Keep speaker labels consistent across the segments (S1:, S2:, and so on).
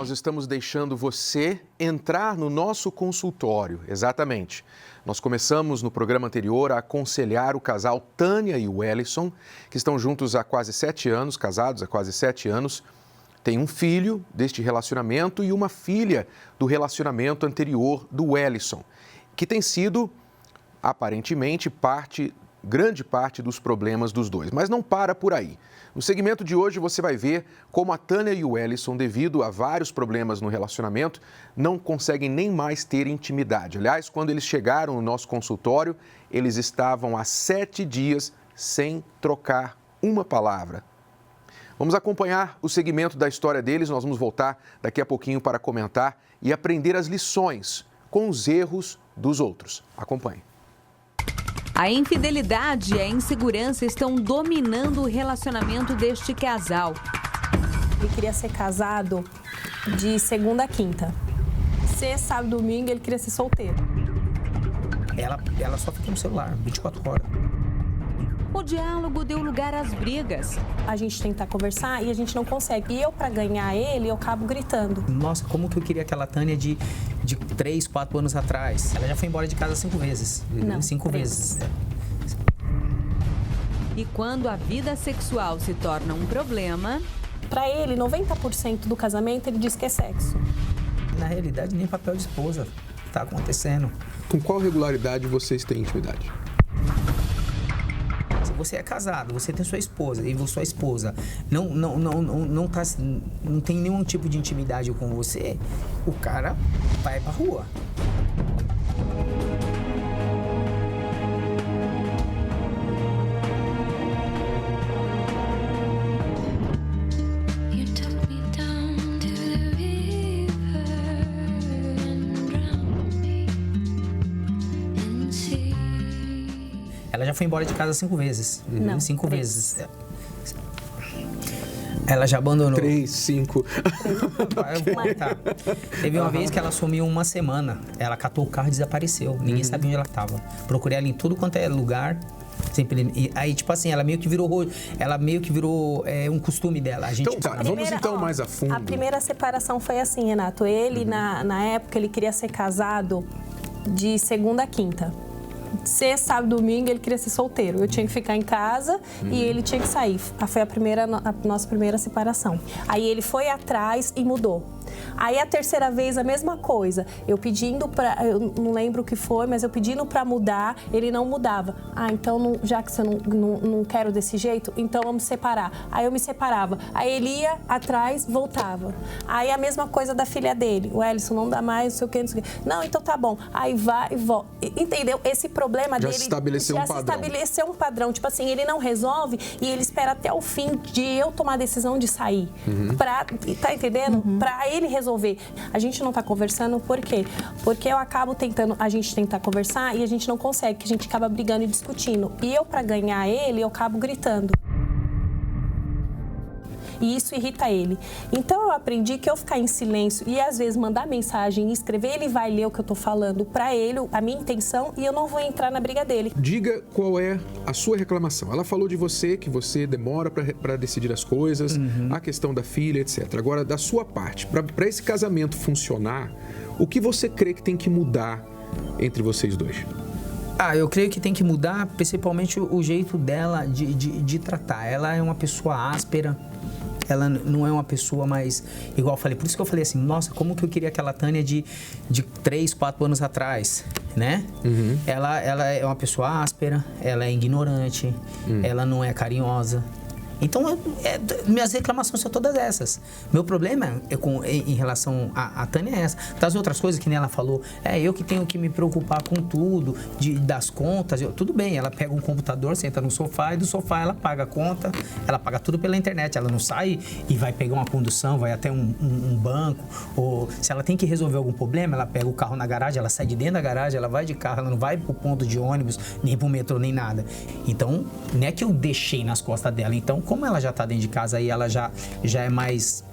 S1: nós estamos deixando você entrar no nosso consultório. Exatamente. Nós começamos no programa anterior a aconselhar o casal Tânia e Wellison, que estão juntos há quase 7 anos, casados há quase 7 anos. Tem um filho deste relacionamento e uma filha do relacionamento anterior do Wellison, que tem sido, aparentemente, grande parte dos problemas dos dois. Mas não para por aí. No segmento de hoje você vai ver como a Tânia e o Wellison, devido a vários problemas no relacionamento, não conseguem nem mais ter intimidade. Aliás, quando eles chegaram no nosso consultório, eles estavam há 7 dias sem trocar uma palavra. Vamos acompanhar o segmento da história deles, nós vamos voltar daqui a pouquinho para comentar e aprender as lições com os erros dos outros. Acompanhe.
S2: A infidelidade e a insegurança estão dominando o relacionamento deste casal.
S3: Ele queria ser casado de segunda a quinta. Sexta, sábado, domingo, ele queria ser solteiro.
S4: Ela só fica no celular, 24 horas.
S2: O diálogo deu lugar às brigas.
S3: A gente tenta conversar e a gente não consegue. E eu, para ganhar ele, eu acabo gritando.
S4: Nossa, como que eu queria aquela Tânia de 3, 4 anos atrás. Ela já foi embora de casa 5 vezes.
S3: Não,
S4: 5
S3: 3.
S4: vezes.
S2: E quando a vida sexual se torna um problema...
S3: Para ele, 90% do casamento, ele diz que é sexo.
S4: Na realidade, nem papel de esposa está acontecendo.
S1: Com qual regularidade vocês têm intimidade?
S4: Se você é casado, você tem sua esposa e sua esposa não tem nenhum tipo de intimidade com você, o cara vai pra rua. Ela já foi embora de casa 5 vezes.
S3: Não,
S4: 5
S3: 3.
S4: vezes. Ela já abandonou.
S1: 3, 5.
S4: Eu vou contar. Teve uma vez que ela sumiu 1 semana. Ela catou o carro e desapareceu. Ninguém sabia onde ela estava. Procurei ela em tudo quanto é lugar. Sempre. E aí, tipo assim, ela meio que virou um costume dela. A gente
S1: vamos então mais a fundo.
S3: A primeira separação foi assim, Renato. Ele, na época, ele queria ser casado de segunda a quinta. Sexta, sábado, domingo, ele queria ser solteiro. Eu tinha que ficar em casa e ele tinha que sair. Foi a nossa primeira separação. Aí ele foi atrás e mudou. Aí a terceira vez, a mesma coisa. Eu não lembro o que foi, mas eu pedindo pra mudar, ele não mudava. Então, já que você não quero desse jeito, então vamos separar. Aí eu me separava. Aí ele ia atrás, voltava. Aí a mesma coisa da filha dele. O Wellison, não dá mais, não sei o que, não sei o que. Não, então tá bom. Aí vai e volta. Entendeu? Esse problema dele...
S1: Já se estabeleceu
S3: um padrão. Tipo assim, ele não resolve e ele espera até o fim de eu tomar a decisão de sair. Tá entendendo? Pra ele resolver. A gente não tá conversando por quê? Porque eu acabo a gente tentar conversar e a gente não consegue, que a gente acaba brigando e discutindo. E eu, pra ganhar ele, eu acabo gritando. E isso irrita ele. Então eu aprendi que eu ficar em silêncio e às vezes mandar mensagem e escrever, ele vai ler o que eu tô falando pra ele, a minha intenção, e eu não vou entrar na briga dele.
S1: Diga qual é a sua reclamação. Ela falou de você, que você demora para decidir as coisas, a questão da filha, etc. Agora, da sua parte, para esse casamento funcionar, o que você crê que tem que mudar entre vocês dois?
S4: Eu creio que tem que mudar principalmente o jeito dela de tratar. Ela é uma pessoa áspera. Ela não é uma pessoa mais... Igual eu falei, por isso que eu falei assim, nossa, como que eu queria aquela Tânia de 3, 4 anos atrás, né? Ela é uma pessoa áspera, ela é ignorante, ela não é carinhosa. Então, minhas reclamações são todas essas. Meu problema em relação à Tânia é essa. Das outras coisas que nem ela falou, eu que tenho que me preocupar com tudo, das contas. Tudo bem, ela pega um computador, senta no sofá e do sofá ela paga a conta, ela paga tudo pela internet. Ela não sai e vai pegar uma condução, vai até um banco. Ou se ela tem que resolver algum problema, ela pega o carro na garagem, ela sai de dentro da garagem, ela vai de carro, ela não vai pro ponto de ônibus, nem pro metrô, nem nada. Então, não é que eu deixei nas costas dela. Então, como ela já está dentro de casa e ela já é mais...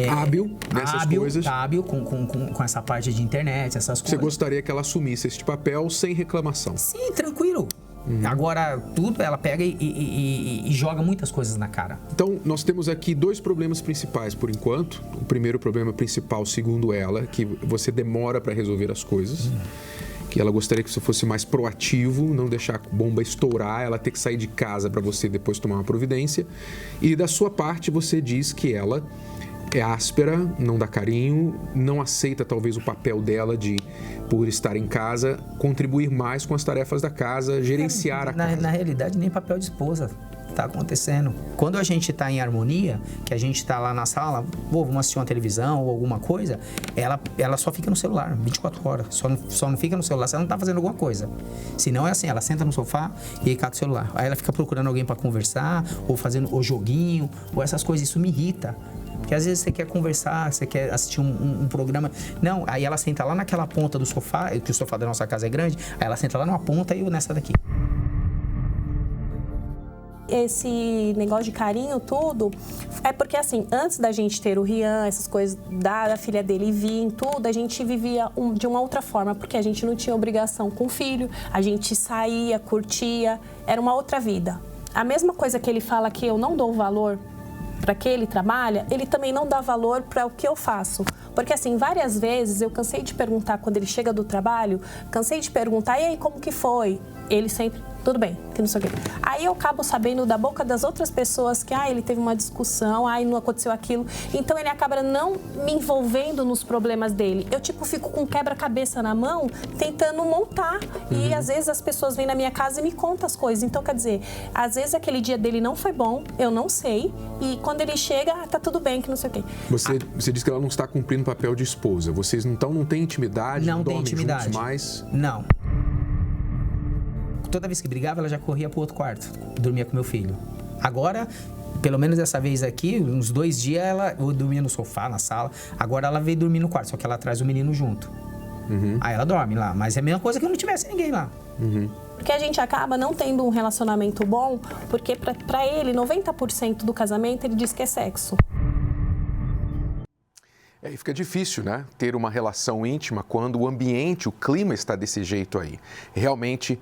S1: hábil nessas coisas.
S4: Hábil com essa parte de internet, essas coisas.
S1: Você gostaria que ela assumisse este papel sem reclamação?
S4: Sim, tranquilo. Agora, tudo ela pega e joga muitas coisas na cara.
S1: Então, nós temos aqui 2 problemas principais por enquanto. O primeiro problema principal, segundo ela, que você demora para resolver as coisas. Que ela gostaria que você fosse mais proativo, não deixar a bomba estourar, ela ter que sair de casa para você depois tomar uma providência. E da sua parte, você diz que ela é áspera, não dá carinho, não aceita talvez o papel dela de, por estar em casa, contribuir mais com as tarefas da casa, gerenciar a casa.
S4: Na realidade, nem papel de esposa está acontecendo. Quando a gente está em harmonia, que a gente está lá na sala, vamos assistir uma televisão ou alguma coisa, ela só fica no celular 24 horas, só não fica no celular se ela não está fazendo alguma coisa. Se não é assim, ela senta no sofá e aí cata o celular. Aí ela fica procurando alguém para conversar, ou fazendo o joguinho, ou essas coisas, isso me irrita. Porque às vezes você quer conversar, você quer assistir um programa. Não, aí ela senta lá naquela ponta do sofá, que o sofá da nossa casa é grande, aí ela senta lá numa ponta e eu nessa daqui.
S3: Esse negócio de carinho, tudo, é porque assim, antes da gente ter o Rian, essas coisas da filha dele vir, tudo, a gente vivia de uma outra forma, porque a gente não tinha obrigação com o filho, a gente saía, curtia, era uma outra vida. A mesma coisa que ele fala que eu não dou valor para que ele trabalha, ele também não dá valor para o que eu faço. Porque assim, várias vezes eu cansei de perguntar quando ele chega do trabalho, cansei de perguntar, e aí, como que foi? Ele sempre, tudo bem, que não sei o quê. Aí eu acabo sabendo da boca das outras pessoas que, ele teve uma discussão, não aconteceu aquilo. Então ele acaba não me envolvendo nos problemas dele. Eu, fico com quebra-cabeça na mão, tentando montar. E às vezes as pessoas vêm na minha casa e me contam as coisas. Então, quer dizer, às vezes aquele dia dele não foi bom, eu não sei. E quando ele chega, tá tudo bem, que não sei o quê.
S1: Você diz que ela não está cumprindo o papel de esposa. Vocês então não têm intimidade?
S4: Não
S1: dormem
S4: tem intimidade.
S1: Juntos mais?
S4: Não. Toda vez que brigava, ela já corria pro outro quarto, dormia com meu filho. Agora, pelo menos dessa vez aqui, uns 2 dias, eu dormia no sofá, na sala. Agora ela veio dormir no quarto, só que ela traz o menino junto. Aí ela dorme lá, mas é a mesma coisa que não tivesse ninguém lá.
S3: Porque a gente acaba não tendo um relacionamento bom, porque pra ele, 90% do casamento, ele diz que é sexo.
S1: E fica difícil, né? Ter uma relação íntima quando o ambiente, o clima está desse jeito aí. Realmente,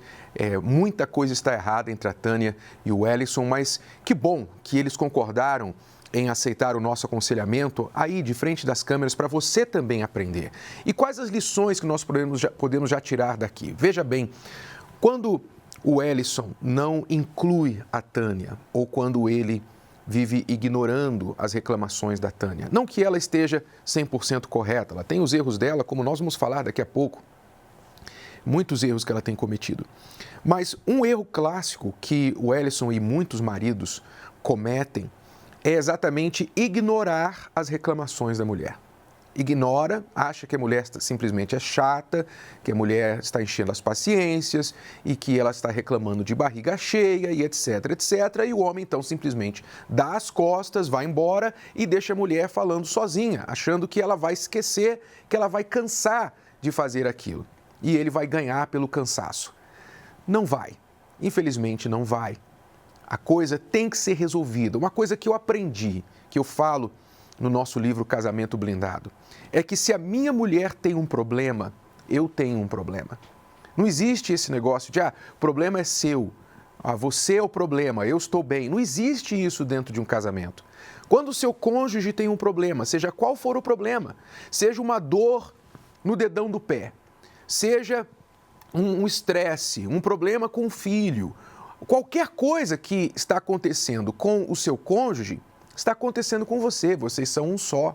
S1: muita coisa está errada entre a Tânia e o Wellisson, mas que bom que eles concordaram em aceitar o nosso aconselhamento aí de frente das câmeras para você também aprender. E quais as lições que nós podemos já tirar daqui? Veja bem, quando o Wellisson não inclui a Tânia ou quando ele vive ignorando as reclamações da Tânia. Não que ela esteja 100% correta, ela tem os erros dela, como nós vamos falar daqui a pouco. Muitos erros que ela tem cometido. Mas um erro clássico que o Wellisson e muitos maridos cometem é exatamente ignorar as reclamações da mulher. Ignora, acha que a mulher simplesmente é chata, que a mulher está enchendo as paciências e que ela está reclamando de barriga cheia e etc, etc. E o homem, então, simplesmente dá as costas, vai embora e deixa a mulher falando sozinha, achando que ela vai esquecer, que ela vai cansar de fazer aquilo. E ele vai ganhar pelo cansaço. Não vai. Infelizmente, não vai. A coisa tem que ser resolvida. Uma coisa que eu aprendi, que eu falo no nosso livro Casamento Blindado, é que se a minha mulher tem um problema, eu tenho um problema. Não existe esse negócio de, o problema é seu, você é o problema, eu estou bem. Não existe isso dentro de um casamento. Quando o seu cônjuge tem um problema, seja qual for o problema, seja uma dor no dedão do pé, seja um estresse, um problema com o filho, qualquer coisa que está acontecendo com o seu cônjuge, está acontecendo com você, vocês são um só.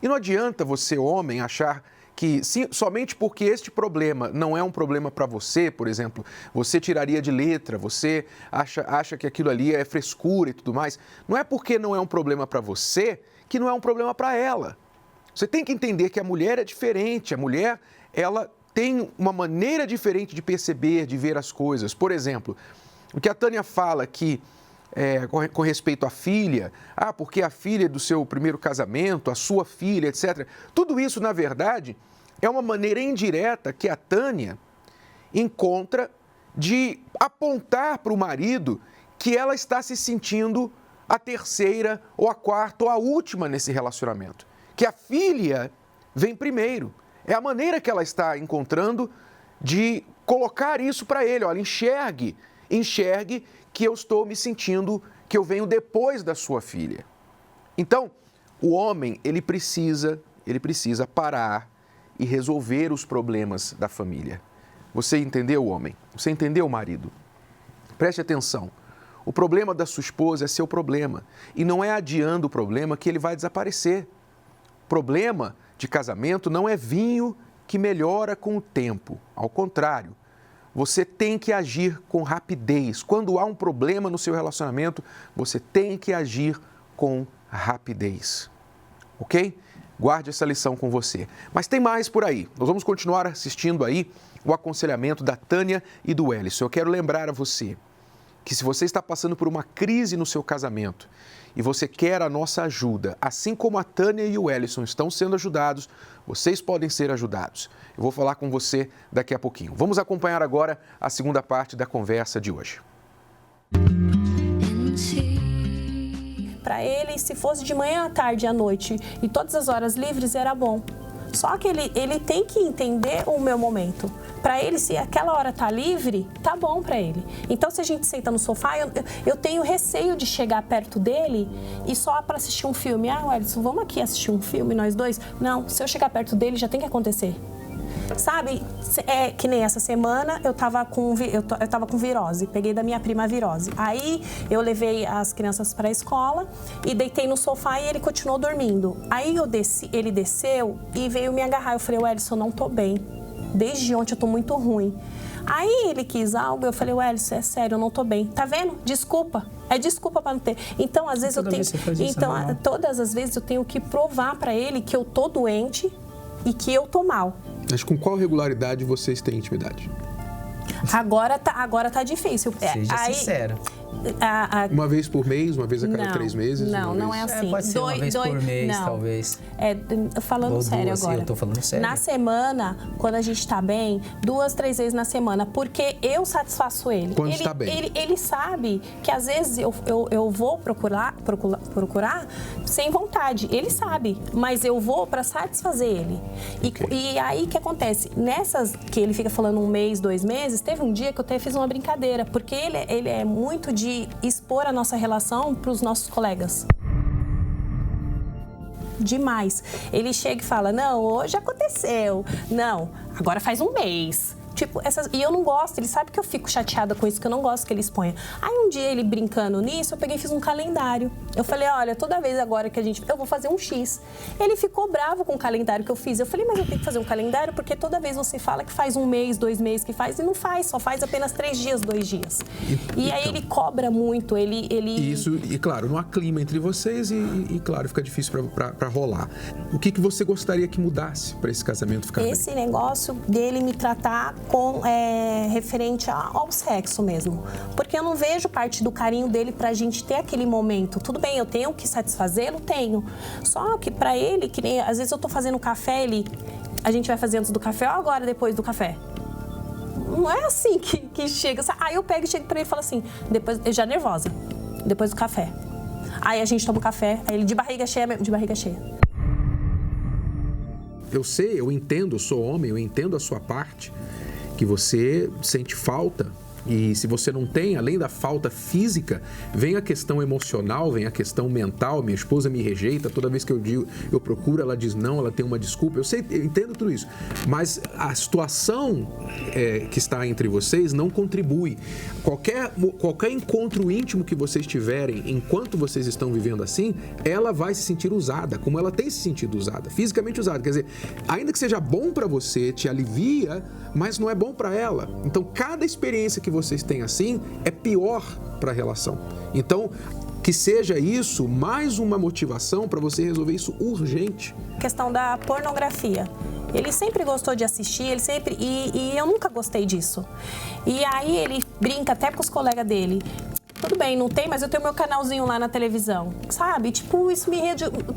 S1: E não adianta você, homem, achar que somente porque este problema não é um problema para você, por exemplo, você tiraria de letra, você acha que aquilo ali é frescura e tudo mais. Não é porque não é um problema para você que não é um problema para ela. Você tem que entender que a mulher é diferente, a mulher, ela tem uma maneira diferente de perceber, de ver as coisas. Por exemplo, o que a Tânia fala que com respeito à filha, porque a filha é do seu primeiro casamento, a sua filha, etc. Tudo isso, na verdade, é uma maneira indireta que a Tânia encontra de apontar para o marido que ela está se sentindo a terceira, ou a quarta, ou a última nesse relacionamento. Que a filha vem primeiro. É a maneira que ela está encontrando de colocar isso para ele. Olha, enxergue enxergue que eu estou me sentindo, que eu venho depois da sua filha. Então, o homem, ele precisa parar e resolver os problemas da família. Você entendeu, homem? Você entendeu, marido? Preste atenção. O problema da sua esposa é seu problema. E não é adiando o problema que ele vai desaparecer. Problema de casamento não é vinho que melhora com o tempo. Ao contrário, você tem que agir com rapidez. Quando há um problema no seu relacionamento, você tem que agir com rapidez. Ok? Guarde essa lição com você. Mas tem mais por aí. Nós vamos continuar assistindo aí o aconselhamento da Tânia e do Wellison. Eu quero lembrar a você que se você está passando por uma crise no seu casamento e você quer a nossa ajuda, assim como a Tânia e o Wellison estão sendo ajudados, vocês podem ser ajudados. Eu vou falar com você daqui a pouquinho. Vamos acompanhar agora a segunda parte da conversa de hoje.
S3: Para ele, se fosse de manhã, à tarde e à noite e todas as horas livres, era bom. Só que ele tem que entender o meu momento. Para ele, se aquela hora tá livre, tá bom para ele. Então, se a gente senta no sofá, eu tenho receio de chegar perto dele e só para assistir um filme. Ah, Wellison, vamos aqui assistir um filme, nós dois? Não, se eu chegar perto dele, já tem que acontecer. Sabe, que nem essa semana eu tava com virose, peguei da minha prima a virose. Aí eu levei as crianças para a escola e deitei no sofá e ele continuou dormindo. Aí ele desceu e veio me agarrar. Eu falei, Wellison, não tô bem. Desde ontem eu tô muito ruim. Aí ele quis algo, eu falei, Wellison, é sério, eu não tô bem. Tá vendo? Desculpa. É desculpa para não ter. Então, às vezes todas as vezes eu tenho que provar para ele que eu tô doente e que eu tô mal.
S1: Mas com qual regularidade vocês têm intimidade?
S3: Agora tá difícil.
S4: Seja sincera.
S1: Uma vez por mês, uma vez a cada 3 meses?
S3: Não é assim.
S4: Pode ser uma vez por mês, talvez.
S3: Falando sério agora.
S4: Eu tô falando sério.
S3: Na semana, quando a gente tá bem, 2, 3 vezes na semana, porque eu satisfaço ele.
S1: Quando está bem.
S3: Ele sabe que às vezes eu vou procurar sem vontade. Ele sabe, mas eu vou para satisfazer ele. E aí, o que acontece? Nessas que ele fica falando 1 mês, 2 meses, teve um dia que eu até fiz uma brincadeira, porque ele é muito de expor a nossa relação para os nossos colegas. Demais. Ele chega e fala, não, hoje aconteceu. Não, agora faz 1 mês. Tipo, e eu não gosto, ele sabe que eu fico chateada com isso, que eu não gosto que ele exponha. Aí um dia ele brincando nisso, eu peguei e fiz um calendário. Eu falei, olha, toda vez agora que eu vou fazer um X. Ele ficou bravo com o calendário que eu fiz. Eu falei, mas eu tenho que fazer um calendário porque toda vez você fala que faz 1 mês, 2 meses que faz e não faz, só faz apenas 3 dias, 2 dias. E aí ele cobra muito, ele...
S1: Isso, e claro, não há clima entre vocês e claro, fica difícil para rolar. O que você gostaria que mudasse para esse casamento ficar
S3: esse
S1: bem?
S3: Negócio dele me tratar referente ao sexo mesmo. Porque eu não vejo parte do carinho dele pra gente ter aquele momento. Tudo bem, eu tenho que satisfazê-lo? Tenho. Só que pra ele, que nem, às vezes eu tô fazendo café, a gente vai fazer antes do café ou agora depois do café? Não é assim que chega. Aí eu pego e chego pra ele e falo assim, depois, eu já nervosa, depois do café. Aí a gente toma o café, aí ele de barriga cheia.
S1: Eu sei, eu entendo, eu sou homem, eu entendo a sua parte, que você sente falta. E se você não tem, além da falta física, vem a questão emocional, vem a questão mental. Minha esposa me rejeita, toda vez que eu procuro, ela diz não, ela tem uma desculpa. Eu sei, eu entendo tudo isso. Mas a situação que está entre vocês não contribui. Qualquer encontro íntimo que vocês tiverem, enquanto vocês estão vivendo assim, ela vai se sentir usada, como ela tem se sentido usada, fisicamente usada. Quer dizer, ainda que seja bom para você, te alivia, mas não é bom para ela. Então, cada experiência que vocês têm assim é pior para a relação. Então, que seja isso mais uma motivação para você resolver isso urgente.
S3: Questão da pornografia. Ele sempre gostou de assistir, e eu nunca gostei disso. E aí ele brinca até com os colegas dele. Tudo bem, não tem, mas eu tenho meu canalzinho lá na televisão, sabe? Tipo, isso me...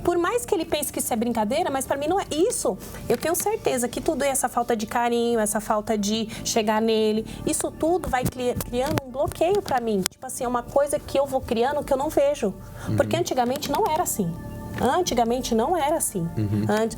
S3: Por mais que ele pense que isso é brincadeira, mas pra mim não é isso. Eu tenho certeza que tudo essa falta de carinho, essa falta de chegar nele, isso tudo vai criando um bloqueio pra mim. Tipo assim, é uma coisa que eu vou criando que eu não vejo. Porque antigamente não era assim. Antigamente não era assim.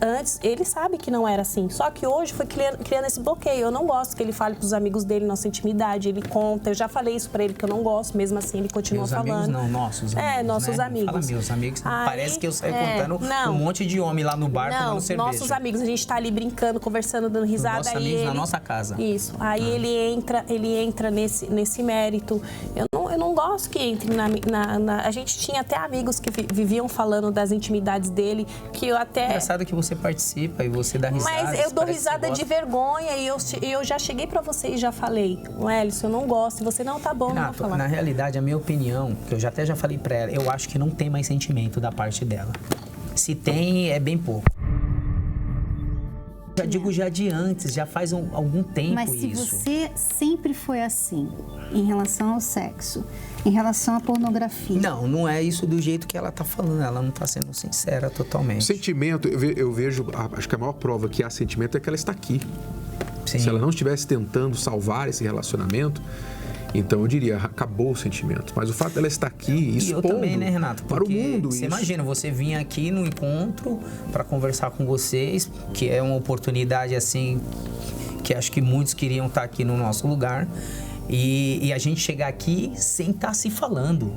S3: Antes, ele sabe que não era assim. Só que hoje foi criando esse bloqueio. Eu não gosto que ele fale pros amigos dele nossa intimidade, ele conta. Eu já falei isso pra ele que eu não gosto, mesmo assim ele continua
S4: meus
S3: falando.
S4: Amigos, não, nossos amigos.
S3: Nossos
S4: né?
S3: amigos.
S4: Fala meus amigos.
S3: Aí,
S4: parece que eu saio contando um monte de homem lá no bar tomando cerveja.
S3: Nossos amigos, a gente tá ali brincando, conversando, dando risada.
S4: Nossos amigos na nossa casa.
S3: Isso. Aí ele entra nesse mérito. Eu não gosto que entre a gente tinha até amigos que viviam falando das intimidades dele, que eu até...
S4: Engraçado que você participa e você dá risada.
S3: Mas eu dou risada de vergonha e eu já cheguei pra você e já falei, Wellison, eu não gosto, você não tá bom,
S4: Renato,
S3: não vou falar.
S4: Na realidade, a minha opinião, que eu até já falei pra ela, eu acho que não tem mais sentimento da parte dela. Se tem, é bem pouco. Já digo já de antes, já faz algum tempo.
S5: Mas se
S4: isso.
S5: você sempre foi assim, em relação ao sexo, em relação à pornografia...
S4: Não é isso do jeito que ela tá falando, ela não tá sendo sincera totalmente.
S1: Sentimento, eu vejo, acho que a maior prova que há sentimento é que ela está aqui.
S4: Sim.
S1: Se ela não estivesse tentando salvar esse relacionamento, então eu diria, acabou o sentimento. Mas o fato dela estar aqui, expondo
S4: eu também, né, Renato?
S1: para o mundo.
S4: Você imagina, você vir aqui no encontro para conversar com vocês, que é uma oportunidade assim, que acho que muitos queriam estar aqui no nosso lugar, e a gente chegar aqui sem estar se falando.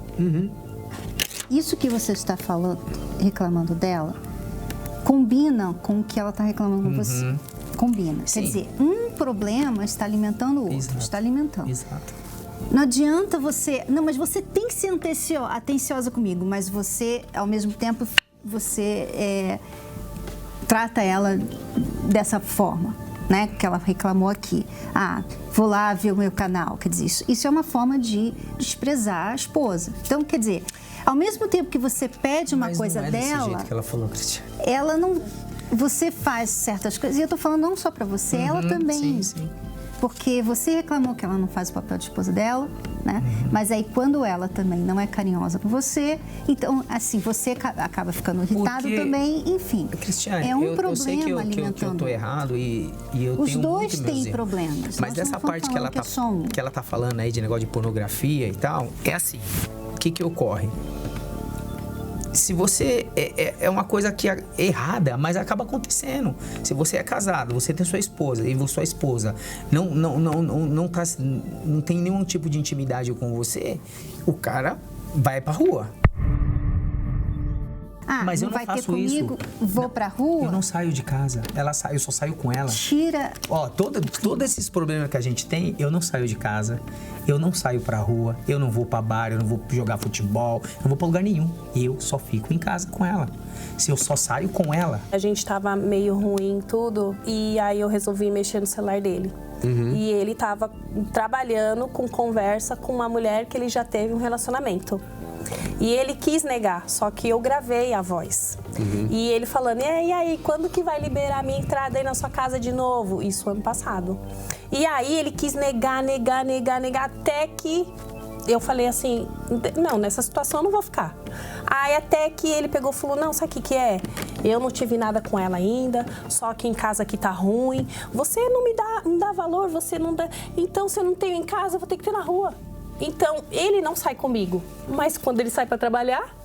S5: Isso que você está falando, reclamando dela, combina com o que ela está reclamando com você. Combina.
S4: Sim.
S5: Quer dizer, um problema está alimentando o outro.
S4: Exato.
S5: Está alimentando.
S4: Exato.
S5: Não adianta você... Não, mas você tem que ser atenciosa comigo, mas você, ao mesmo tempo, você trata ela dessa forma, né? Que ela reclamou aqui. Vou lá ver o meu canal. Quer dizer, isso é uma forma de desprezar a esposa. Então, quer dizer, ao mesmo tempo que você pede uma coisa
S4: não é desse
S5: dela...
S4: jeito que ela falou, Cristiane.
S5: Ela não... Você faz certas coisas, e eu tô falando não só pra você, ela também.
S4: Sim.
S5: Porque você reclamou que ela não faz o papel de esposa dela, né? Mas aí quando ela também não é carinhosa com você, então assim, você acaba ficando irritado também, enfim.
S4: Cristiane,
S5: é um
S4: eu
S5: problema
S4: sei que eu tô errado e eu
S5: Os
S4: tenho
S5: dois
S4: muito
S5: têm
S4: meus
S5: problemas.
S4: Mas dessa parte que ela tá falando aí de negócio de pornografia e tal, é assim, o que ocorre? Se você... É uma coisa que é errada, mas acaba acontecendo. Se você é casado, você tem sua esposa e sua esposa não tem nenhum tipo de intimidade com você, o cara vai pra rua. Mas
S5: não
S4: eu não
S5: vai
S4: faço
S5: ter comigo,
S4: isso.
S5: vou pra rua?
S4: Eu não saio de casa. Ela sai, eu só saio com ela.
S5: Tira...
S4: Todos esses problemas que a gente tem, eu não saio de casa, eu não saio pra rua, eu não vou pra bar, eu não vou jogar futebol, eu não vou pra lugar nenhum. Eu só fico em casa com ela. Se eu só saio com ela...
S3: A gente tava meio ruim tudo, e aí eu resolvi mexer no celular dele. E ele tava trabalhando com conversa com uma mulher que ele já teve um relacionamento. E ele quis negar, só que eu gravei a voz. E ele falando, e aí, quando que vai liberar a minha entrada aí na sua casa de novo? Isso ano passado. E aí ele quis negar, até que eu falei assim, não, nessa situação eu não vou ficar. Aí até que ele pegou e falou, não, sabe o que é? Eu não tive nada com ela ainda, só que em casa aqui tá ruim. Você não me dá valor, você não dá... Então, se eu não tenho em casa, eu vou ter que ter na rua. Então, ele não sai comigo, mas quando ele sai para trabalhar,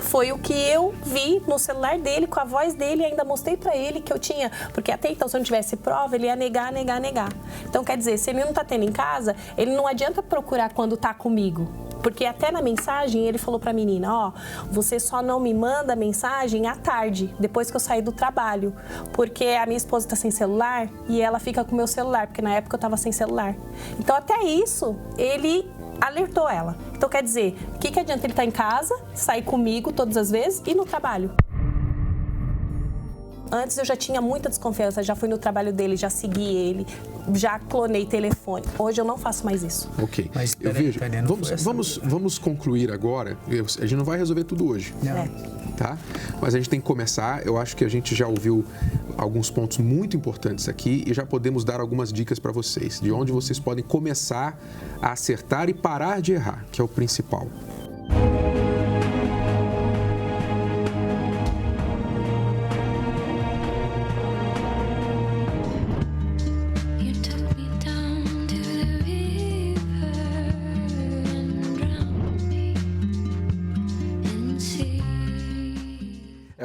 S3: foi o que eu vi no celular dele, com a voz dele, e ainda mostrei para ele que eu tinha, porque até então, se eu não tivesse prova, ele ia negar. Então, quer dizer, se ele não tá tendo em casa, ele não adianta procurar quando tá comigo. Porque até na mensagem ele falou pra menina, você só não me manda mensagem à tarde, depois que eu sair do trabalho. Porque a minha esposa tá sem celular e ela fica com o meu celular, porque na época eu tava sem celular. Então até isso, ele alertou ela. Então quer dizer, o que adianta ele estar em casa, sair comigo todas as vezes e no trabalho? Antes eu já tinha muita desconfiança, já fui no trabalho dele, já segui ele, já clonei telefone. Hoje eu não faço mais isso.
S1: Ok.
S4: Mas
S1: eu vejo. Vamos concluir agora. A gente não vai resolver tudo hoje.
S4: Não.
S1: Tá? Mas a gente tem que começar. Eu acho que a gente já ouviu alguns pontos muito importantes aqui e já podemos dar algumas dicas para vocês, de onde vocês podem começar a acertar e parar de errar, que é o principal.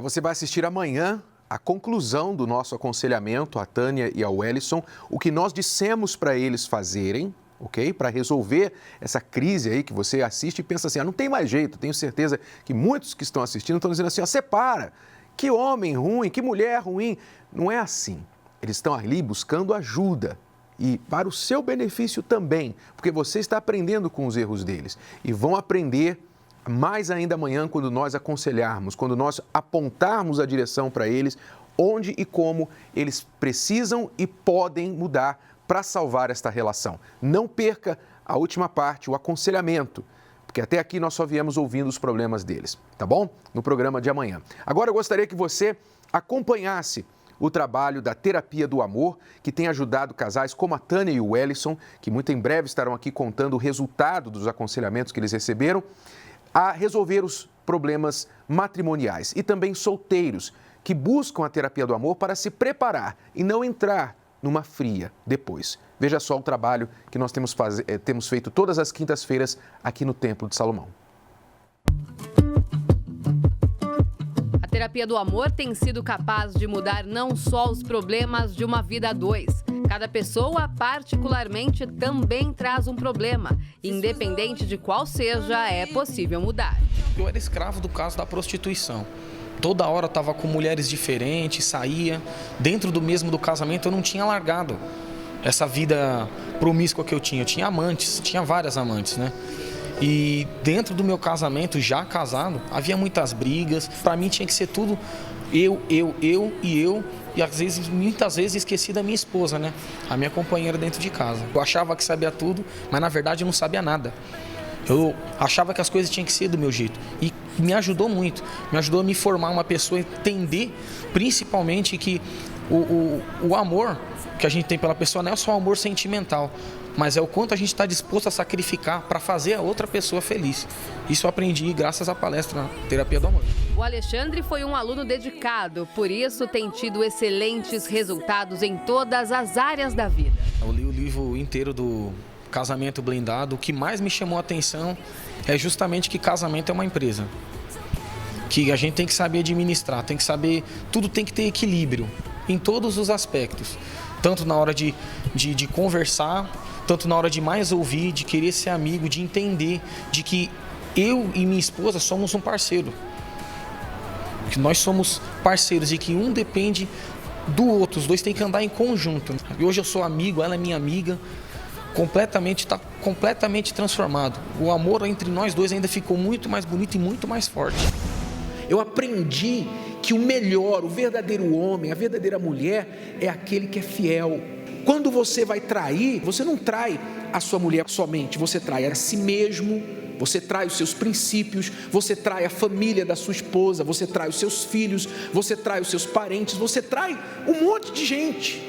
S1: Você vai assistir amanhã a conclusão do nosso aconselhamento, a Tânia e ao Wellison, o que nós dissemos para eles fazerem, ok? Para resolver essa crise aí que você assiste e pensa assim, não tem mais jeito. Tenho certeza que muitos que estão assistindo estão dizendo assim, separa, que homem ruim, que mulher ruim. Não é assim. Eles estão ali buscando ajuda e para o seu benefício também, porque você está aprendendo com os erros deles e vão aprender mais ainda amanhã quando nós aconselharmos, quando nós apontarmos a direção para eles, onde e como eles precisam e podem mudar para salvar esta relação. Não perca a última parte, o aconselhamento, porque até aqui nós só viemos ouvindo os problemas deles, tá bom? No programa de amanhã. Agora eu gostaria que você acompanhasse o trabalho da Terapia do Amor, que tem ajudado casais como a Tânia e o Wellison, que muito em breve estarão aqui contando o resultado dos aconselhamentos que eles receberam, a resolver os problemas matrimoniais e também solteiros que buscam a terapia do amor para se preparar e não entrar numa fria depois. Veja só o trabalho que nós temos feito todas as quintas-feiras aqui no Templo de Salomão.
S2: A terapia do amor tem sido capaz de mudar não só os problemas de uma vida a dois. Cada pessoa, particularmente, também traz um problema. Independente de qual seja, é possível mudar.
S6: Eu era escravo do caso da prostituição. Toda hora eu estava com mulheres diferentes, saía. Dentro do casamento eu não tinha largado essa vida promíscua que eu tinha. Eu tinha amantes, tinha várias amantes, né? E dentro do meu casamento, já casado, havia muitas brigas. Para mim tinha que ser tudo eu. E muitas vezes esqueci da minha esposa, né? A minha companheira dentro de casa. Eu achava que sabia tudo, mas na verdade eu não sabia nada. Eu achava que as coisas tinham que ser do meu jeito. E me ajudou muito. Me ajudou a me formar uma pessoa, entender principalmente que o amor que a gente tem pela pessoa não é só um amor sentimental, mas é o quanto a gente está disposto a sacrificar para fazer a outra pessoa feliz. Isso eu aprendi graças à palestra Terapia do Amor.
S2: O Alexandre foi um aluno dedicado, por isso tem tido excelentes resultados em todas as áreas da vida.
S6: Eu li o livro inteiro do Casamento Blindado. O que mais me chamou a atenção é justamente que casamento é uma empresa. Que a gente tem que saber administrar, tem que saber, tudo tem que ter equilíbrio em todos os aspectos. Tanto na hora de conversar, tanto na hora de mais ouvir, de querer ser amigo, de entender de que eu e minha esposa somos um parceiro. Que nós somos parceiros e que um depende do outro, os dois têm que andar em conjunto. E hoje eu sou amigo, ela é minha amiga, está completamente transformado. O amor entre nós dois ainda ficou muito mais bonito e muito mais forte.
S7: Eu aprendi que o melhor, o verdadeiro homem, a verdadeira mulher é aquele que é fiel. Quando você vai trair, você não trai a sua mulher somente, você trai a si mesmo, você trai os seus princípios, você trai a família da sua esposa, você trai os seus filhos, você trai os seus parentes, você trai um monte de gente.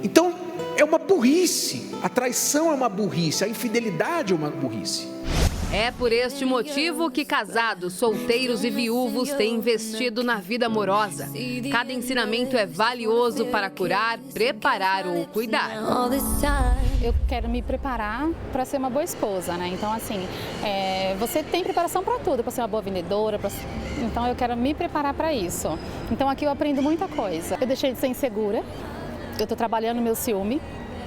S7: Então, é uma burrice, a traição é uma burrice, a infidelidade é uma burrice.
S2: É por este motivo que casados, solteiros e viúvos têm investido na vida amorosa. Cada ensinamento é valioso para curar, preparar ou cuidar.
S8: Eu quero me preparar para ser uma boa esposa, né? Então, assim, você tem preparação para tudo, para ser uma boa vendedora, então eu quero me preparar para isso. Então, aqui eu aprendo muita coisa. Eu deixei de ser insegura, eu estou trabalhando meu ciúme,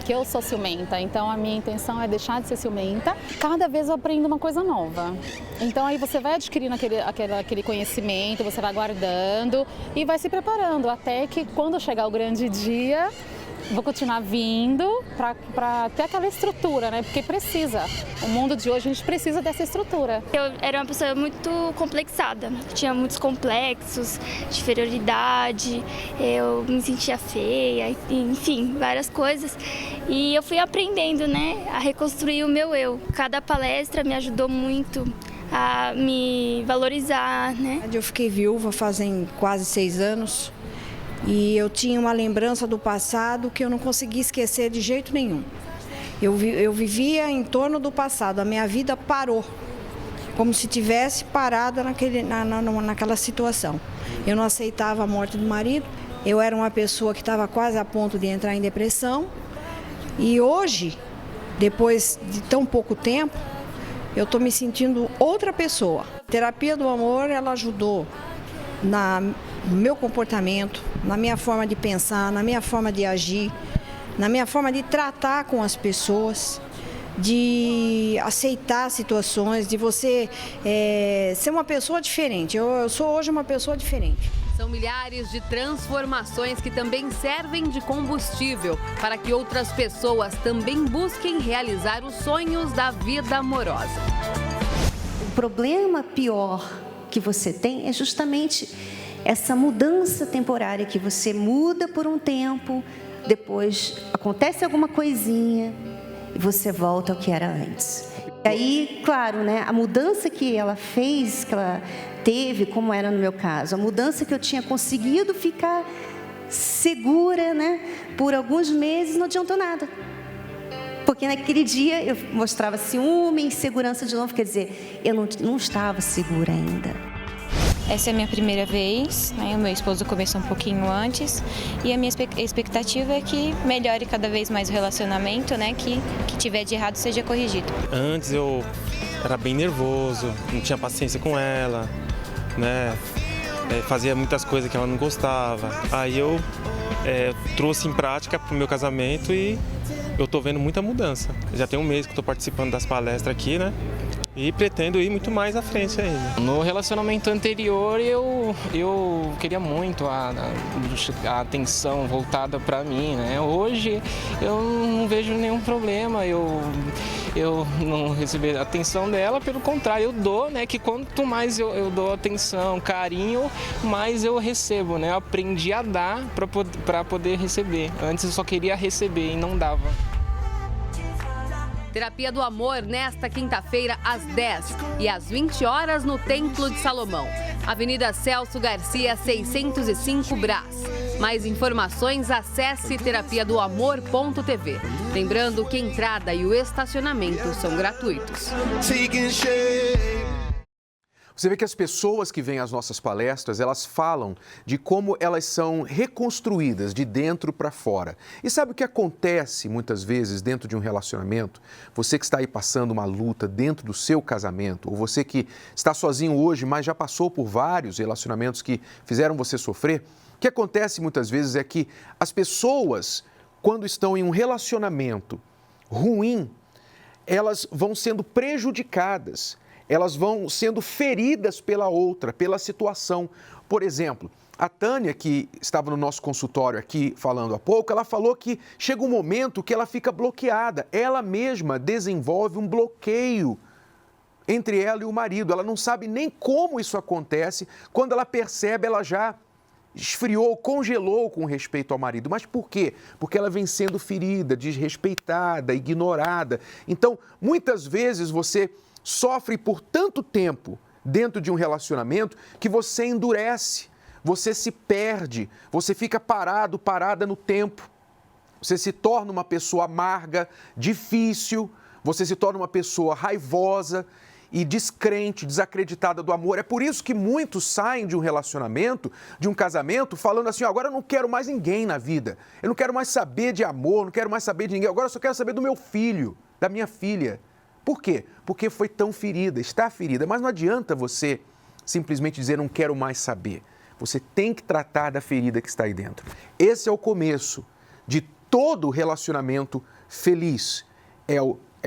S8: que eu sou ciumenta, então a minha intenção é deixar de ser ciumenta. Cada vez eu aprendo uma coisa nova. Então aí você vai adquirindo aquele conhecimento, você vai guardando e vai se preparando até que quando chegar o grande dia, vou continuar vindo para ter aquela estrutura, né? Porque precisa. O mundo de hoje a gente precisa dessa estrutura.
S9: Eu era uma pessoa muito complexada. Tinha muitos complexos de inferioridade, eu me sentia feia, enfim, várias coisas. E eu fui aprendendo, né, a reconstruir o meu eu. Cada palestra me ajudou muito a me valorizar, né?
S10: Eu fiquei viúva fazem quase 6 anos. E eu tinha uma lembrança do passado que eu não conseguia esquecer de jeito nenhum. Eu vivia em torno do passado, a minha vida parou, como se tivesse parada naquela situação. Eu não aceitava a morte do marido, eu era uma pessoa que estava quase a ponto de entrar em depressão. E hoje, depois de tão pouco tempo, eu estou me sentindo outra pessoa. A terapia do amor, ela ajudou no meu comportamento, na minha forma de pensar, na minha forma de agir, na minha forma de tratar com as pessoas, de aceitar situações, de você ser uma pessoa diferente. Eu sou hoje uma pessoa diferente.
S2: São milhares de transformações que também servem de combustível para que outras pessoas também busquem realizar os sonhos da vida amorosa.
S11: O problema pior que você tem é justamente essa mudança temporária, que você muda por um tempo, depois acontece alguma coisinha e você volta ao que era antes. E aí, claro, né, a mudança que ela fez, que ela teve, como era no meu caso, a mudança que eu tinha conseguido ficar segura, né, por alguns meses, não adiantou nada. Porque naquele dia eu mostrava ciúme, insegurança de novo, quer dizer, eu não estava segura ainda.
S12: Essa é a minha primeira vez, né? O meu esposo começou um pouquinho antes e a minha expectativa é que melhore cada vez mais o relacionamento, né? Que tiver de errado seja corrigido.
S13: Antes eu era bem nervoso, não tinha paciência com ela, né? Fazia muitas coisas que ela não gostava. Aí eu trouxe em prática para o meu casamento e eu tô vendo muita mudança. Já tem um mês que eu tô participando das palestras aqui, né? E pretendo ir muito mais à frente ainda.
S6: No relacionamento anterior, eu queria muito a atenção voltada para mim, né? Hoje, eu não vejo nenhum problema, eu não receber a atenção dela, pelo contrário, eu dou, né? Que quanto mais eu dou atenção, carinho, mais eu recebo, né? Eu aprendi a dar para poder receber. Antes eu só queria receber e não dava.
S2: Terapia do Amor nesta quinta-feira às 10 e às 20 horas no Templo de Salomão. Avenida Celso Garcia, 605 Brás. Mais informações, acesse terapiadoamor.tv. Lembrando que a entrada e o estacionamento são gratuitos.
S1: Você vê que as pessoas que vêm às nossas palestras, elas falam de como elas são reconstruídas de dentro para fora. E sabe o que acontece muitas vezes dentro de um relacionamento? Você que está aí passando uma luta dentro do seu casamento, ou você que está sozinho hoje, mas já passou por vários relacionamentos que fizeram você sofrer, o que acontece muitas vezes é que as pessoas, quando estão em um relacionamento ruim, elas vão sendo prejudicadas. Elas vão sendo feridas pela outra, pela situação. Por exemplo, a Tânia, que estava no nosso consultório aqui falando há pouco, ela falou que chega um momento que ela fica bloqueada. Ela mesma desenvolve um bloqueio entre ela e o marido. Ela não sabe nem como isso acontece. Quando ela percebe, ela já esfriou, congelou com respeito ao marido. Mas por quê? Porque ela vem sendo ferida, desrespeitada, ignorada. Então, muitas vezes você sofre por tanto tempo dentro de um relacionamento que você endurece, você se perde, você fica parada no tempo. Você se torna uma pessoa amarga, difícil, você se torna uma pessoa raivosa e descrente, desacreditada do amor. É por isso que muitos saem de um relacionamento, de um casamento, falando assim, agora eu não quero mais ninguém na vida, eu não quero mais saber de amor, não quero mais saber de ninguém, agora eu só quero saber do meu filho, da minha filha. Por quê? Porque foi tão ferida, está ferida. Mas não adianta você simplesmente dizer não quero mais saber. Você tem que tratar da ferida que está aí dentro. Esse é o começo de todo relacionamento feliz. É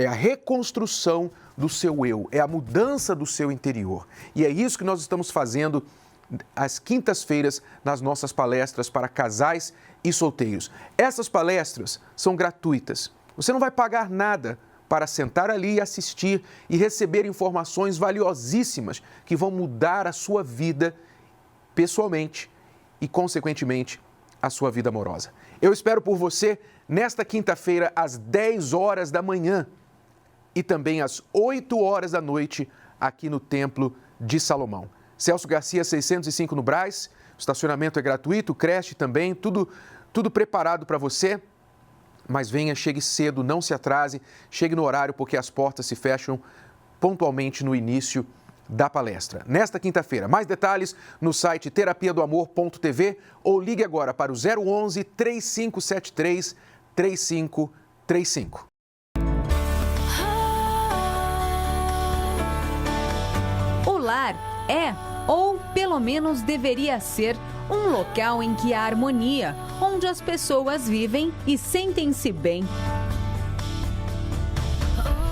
S1: a reconstrução do seu eu, é a mudança do seu interior. E é isso que nós estamos fazendo às quintas-feiras nas nossas palestras para casais e solteiros. Essas palestras são gratuitas. Você não vai pagar nada para sentar ali e assistir e receber informações valiosíssimas que vão mudar a sua vida pessoalmente e, consequentemente, a sua vida amorosa. Eu espero por você nesta quinta-feira às 10 horas da manhã e também às 8 horas da noite aqui no Templo de Salomão. Celso Garcia, 605 no Brás, o estacionamento é gratuito, creche também, tudo preparado para você. Mas venha, chegue cedo, não se atrase, chegue no horário porque as portas se fecham pontualmente no início da palestra. Nesta quinta-feira, mais detalhes no site terapiadoamor.tv ou ligue agora para o 011 3573 3535.
S14: O lar é Ou, pelo menos, deveria ser um local em que há harmonia, onde as pessoas vivem e sentem-se bem.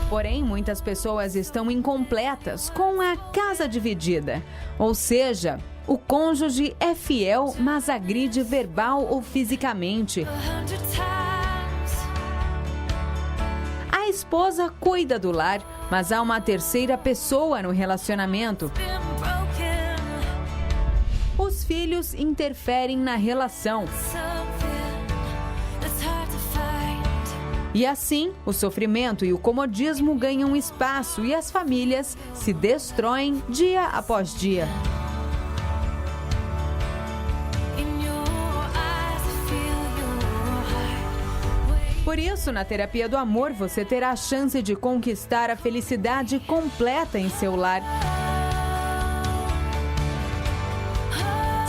S14: Porém, muitas pessoas estão incompletas com a casa dividida. Ou seja, o cônjuge é fiel, mas agride verbal ou fisicamente. A esposa cuida do lar, mas há uma terceira pessoa no relacionamento. Os filhos interferem na relação. E assim, o sofrimento e o comodismo ganham espaço e as famílias se destroem dia após dia. Por isso, na Terapia do Amor, você terá a chance de conquistar a felicidade completa em seu lar.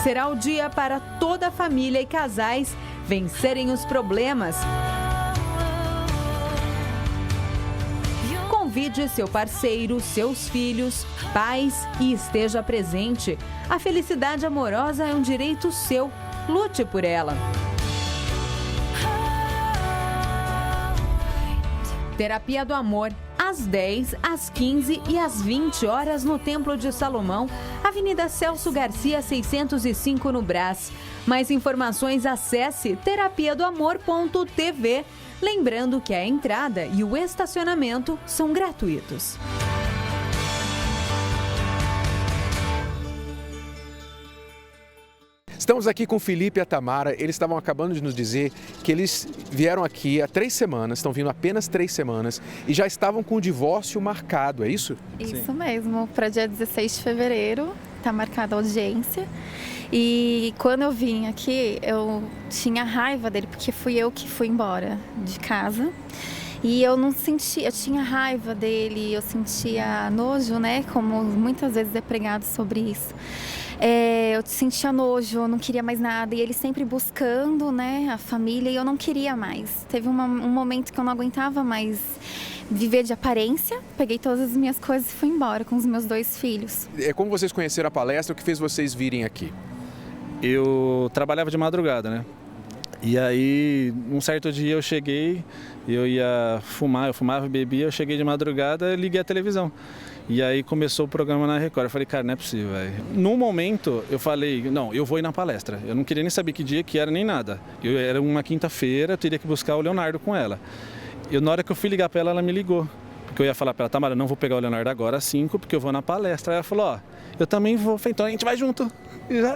S14: Será o dia para toda a família e casais vencerem os problemas. Convide seu parceiro, seus filhos, pais e esteja presente. A felicidade amorosa é um direito seu. Lute por ela. Terapia do Amor, às 10, às 15 e às 20 horas no Templo de Salomão, Avenida Celso Garcia, 605 no Brás. Mais informações, acesse terapiadoamor.tv. Lembrando que a entrada e o estacionamento são gratuitos.
S1: Estamos aqui com o Felipe e a Tamara. Eles estavam acabando de nos dizer que eles vieram aqui há 3 semanas, estão vindo apenas 3 semanas e já estavam com o divórcio marcado, é isso?
S15: Isso mesmo, para dia 16 de fevereiro, está marcada a audiência. E quando eu vim aqui, eu tinha raiva dele, porque fui eu que fui embora de casa. E eu não sentia, eu tinha raiva dele, eu sentia nojo, né? Como muitas vezes é pregado sobre isso. Eu sentia nojo, eu não queria mais nada. E ele sempre buscando, né, a família, e eu não queria mais. Teve um momento que eu não aguentava mais viver de aparência. Peguei todas as minhas coisas e fui embora com os meus 2 filhos.
S1: Como vocês conheceram a palestra? O que fez vocês virem aqui?
S16: Eu trabalhava de madrugada, né? E aí, um certo dia eu cheguei, eu ia fumar, eu fumava e bebia, eu cheguei de madrugada e liguei a televisão. E aí começou o programa na Record. Eu falei, cara, não é possível, velho. Num momento, eu falei, não, eu vou ir na palestra. Eu não queria nem saber que dia que era, nem nada. Era uma quinta-feira, eu teria que buscar o Leonardo com ela. Na hora que eu fui ligar pra ela, ela me ligou. Porque eu ia falar pra ela, Tamara, não vou pegar o Leonardo agora às 5, porque eu vou na palestra. Aí ela falou, ó, eu também vou. Eu falei, então a gente vai junto.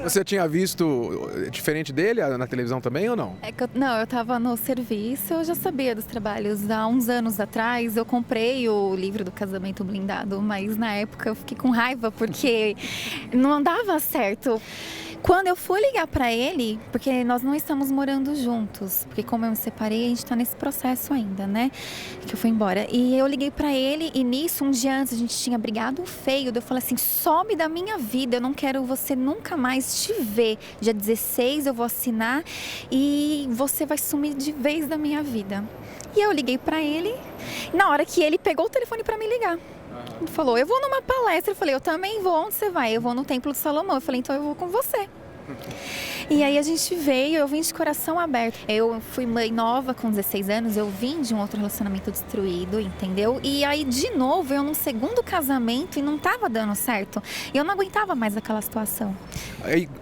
S1: Você tinha visto diferente dele na televisão também ou não?
S15: Não, eu estava no serviço, eu já sabia dos trabalhos. Há uns anos atrás eu comprei o livro do Casamento Blindado, mas na época eu fiquei com raiva porque não dava certo. Quando eu fui ligar para ele, porque nós não estamos morando juntos, porque como eu me separei, a gente está nesse processo ainda, né? Que eu fui embora. E eu liguei para ele e nisso, um dia antes, a gente tinha brigado feio. Eu falei assim, some da minha vida, eu não quero você nunca mais te ver. Dia 16 eu vou assinar e você vai sumir de vez da minha vida. E eu liguei para ele, na hora que ele pegou o telefone para me ligar. Ele falou, eu vou numa palestra. Eu falei, eu também vou. Onde você vai? Eu vou no Templo de Salomão. Eu falei, então eu vou com você. E aí a gente veio, eu vim de coração aberto. Eu fui mãe nova com 16 anos, eu vim de um outro relacionamento destruído, entendeu? E aí de novo, eu num segundo casamento e não tava dando certo. Eu não aguentava mais aquela situação.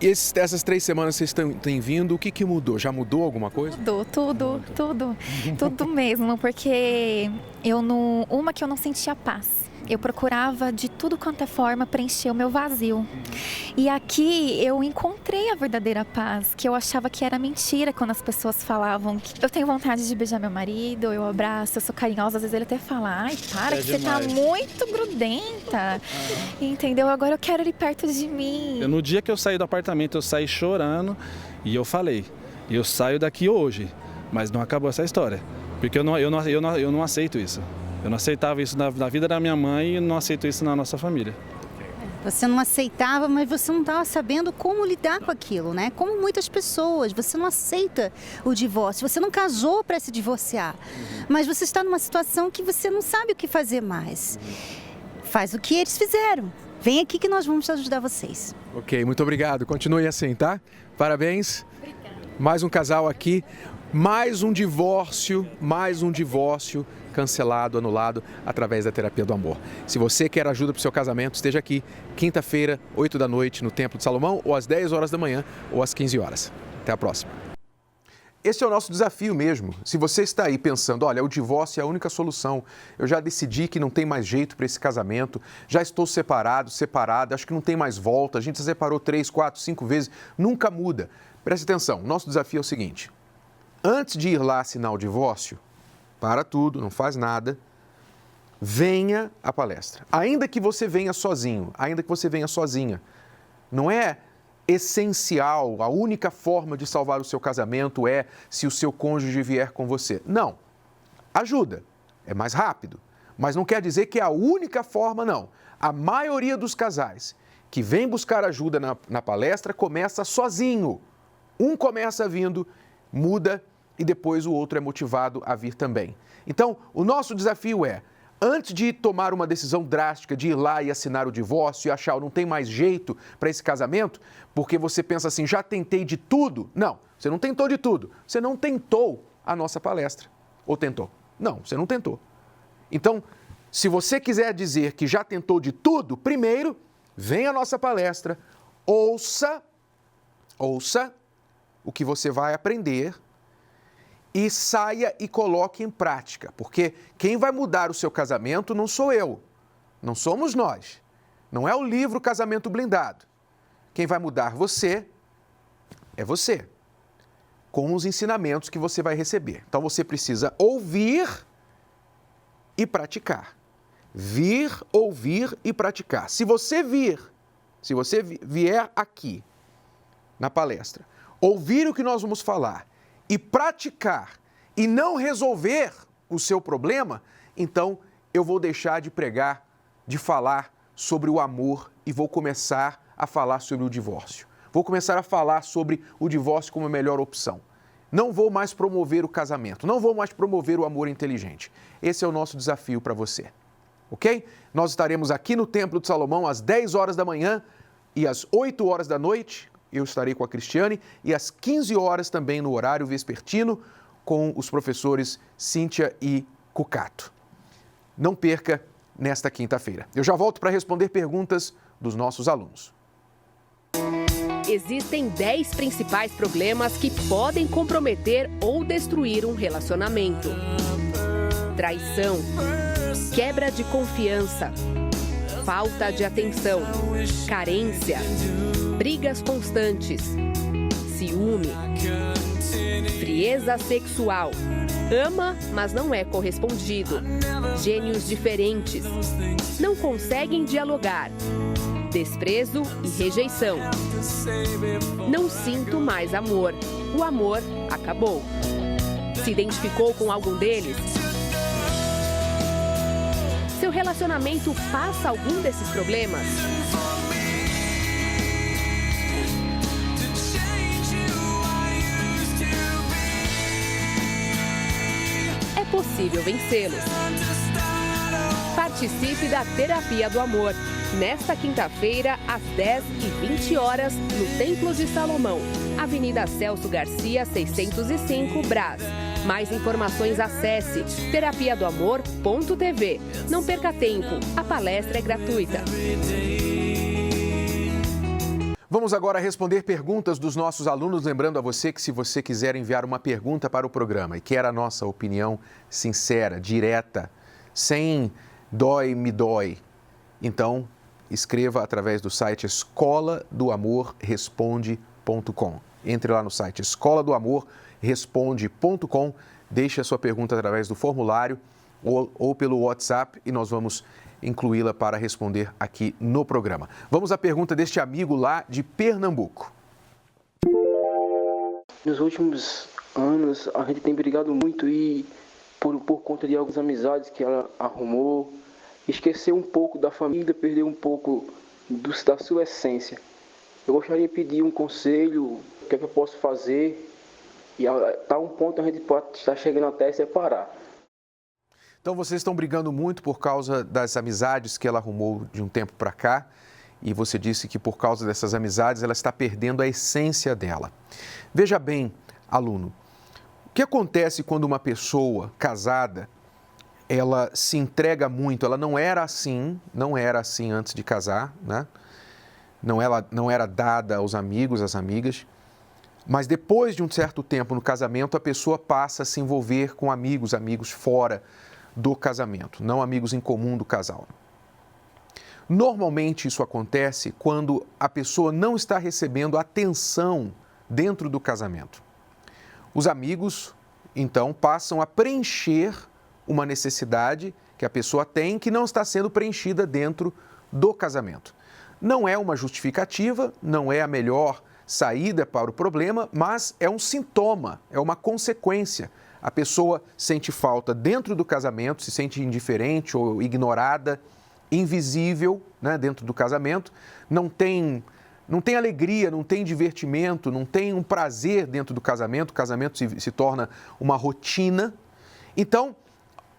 S1: Essas 3 semanas vocês têm vindo, o que mudou? Já mudou alguma coisa?
S15: Mudou, tudo mesmo, porque uma que eu não sentia paz. Eu procurava de tudo quanto é forma preencher o meu vazio. E aqui eu encontrei a verdadeira paz, que eu achava que era mentira quando as pessoas falavam que eu tenho vontade de beijar meu marido, eu abraço, eu sou carinhosa, às vezes ele até fala, ai, para que demais. Você tá muito grudenta, entendeu? Agora eu quero ele perto de mim.
S16: No dia que eu saí do apartamento, eu saí chorando e eu falei, eu saio daqui hoje, mas não acabou essa história, porque eu não aceito isso. Eu não aceitava isso na vida da minha mãe e não aceito isso na nossa família.
S5: Você não aceitava, mas você não estava sabendo como lidar com aquilo, né? Como muitas pessoas, você não aceita o divórcio, você não casou para se divorciar, mas você está numa situação que você não sabe o que fazer mais. Faz o que eles fizeram. Vem aqui que nós vamos ajudar vocês.
S1: Ok, muito obrigado. Continue assim, tá? Parabéns. Obrigada. Mais um casal aqui, mais um divórcio cancelado, anulado através da terapia do amor. Se você quer ajuda para o seu casamento, esteja aqui quinta-feira, 8 da noite, no Templo de Salomão, ou às 10 horas da manhã, ou às 15 horas. Até a próxima. Esse é o nosso desafio mesmo. Se você está aí pensando, olha, o divórcio é a única solução, eu já decidi que não tem mais jeito para esse casamento, já estou separada, acho que não tem mais volta, a gente se separou 3, 4, 5 vezes, nunca muda. Preste atenção, nosso desafio é o seguinte, antes de ir lá assinar o divórcio, para tudo, não faz nada, venha à palestra. Ainda que você venha sozinho, ainda que você venha sozinha, não é essencial, a única forma de salvar o seu casamento é se o seu cônjuge vier com você. Não, ajuda, é mais rápido, mas não quer dizer que é a única forma, não. A maioria dos casais que vem buscar ajuda na palestra começa sozinho. Um começa vindo, muda e depois o outro é motivado a vir também. Então, o nosso desafio é, antes de tomar uma decisão drástica, de ir lá e assinar o divórcio e achar que não tem mais jeito para esse casamento, porque você pensa assim, já tentei de tudo. Não, você não tentou de tudo. Você não tentou a nossa palestra. Ou tentou? Não, você não tentou. Então, se você quiser dizer que já tentou de tudo, primeiro, venha à nossa palestra, ouça o que você vai aprender e saia e coloque em prática, porque quem vai mudar o seu casamento não sou eu, não somos nós, não é o livro Casamento Blindado. Quem vai mudar você é você, com os ensinamentos que você vai receber. Então você precisa ouvir e praticar. Vir, ouvir e praticar. Se você vier aqui na palestra, ouvir o que nós vamos falar e praticar e não resolver o seu problema, então eu vou deixar de pregar, de falar sobre o amor e vou começar a falar sobre o divórcio. Vou começar a falar sobre o divórcio como a melhor opção. Não vou mais promover o casamento, não vou mais promover o amor inteligente. Esse é o nosso desafio para você, ok? Nós estaremos aqui no Templo de Salomão às 10 horas da manhã e às 8 horas da noite. Eu estarei com a Cristiane e às 15 horas também no horário vespertino com os professores Cíntia e Cucato. Não perca nesta quinta-feira. Eu já volto para responder perguntas dos nossos alunos.
S17: Existem 10 principais problemas que podem comprometer ou destruir um relacionamento. Traição, quebra de confiança, falta de atenção, carência, brigas constantes, ciúme, frieza sexual, ama, mas não é correspondido, gênios diferentes, não conseguem dialogar, desprezo e rejeição. Não sinto mais amor, o amor acabou. Se identificou com algum deles? Seu relacionamento passa algum desses problemas? É possível vencê-los. Participe da Terapia do Amor, nesta quinta-feira, às 10h20, no Templo de Salomão, Avenida Celso Garcia, 605, Brás. Mais informações, acesse terapiadoamor.tv. Não perca tempo, a palestra é gratuita.
S1: Vamos agora responder perguntas dos nossos alunos, lembrando a você que se você quiser enviar uma pergunta para o programa e quer a nossa opinião sincera, direta, sem dói, me dói, então escreva através do site escoladoamorresponde.com. Entre lá no site escoladoamorresponde.com, deixe a sua pergunta através do formulário ou pelo WhatsApp e nós vamos incluí-la para responder aqui no programa. Vamos à pergunta deste amigo lá de Pernambuco.
S18: Nos últimos anos, a gente tem brigado muito e por conta de algumas amizades que ela arrumou, esqueceu um pouco da família, perdeu um pouco da sua essência. Eu gostaria de pedir um conselho, o que é que eu posso fazer, e está um ponto a gente pode estar chegando até separar.
S1: Então vocês estão brigando muito por causa das amizades que ela arrumou de um tempo para cá, e você disse que por causa dessas amizades ela está perdendo a essência dela. Veja bem, aluno, o que acontece quando uma pessoa casada, ela se entrega muito, ela não era assim antes de casar, né? Não era dada aos amigos, às amigas, mas depois de um certo tempo no casamento, a pessoa passa a se envolver com amigos fora do casamento, não amigos em comum do casal. Normalmente isso acontece quando a pessoa não está recebendo atenção dentro do casamento. Os amigos, então, passam a preencher uma necessidade que a pessoa tem que não está sendo preenchida dentro do casamento. Não é uma justificativa, não é a melhor saída para o problema, mas é um sintoma, é uma consequência. A pessoa sente falta dentro do casamento, se sente indiferente ou ignorada, invisível, né, dentro do casamento, não tem alegria, não tem divertimento, não tem um prazer dentro do casamento, o casamento se torna uma rotina. Então,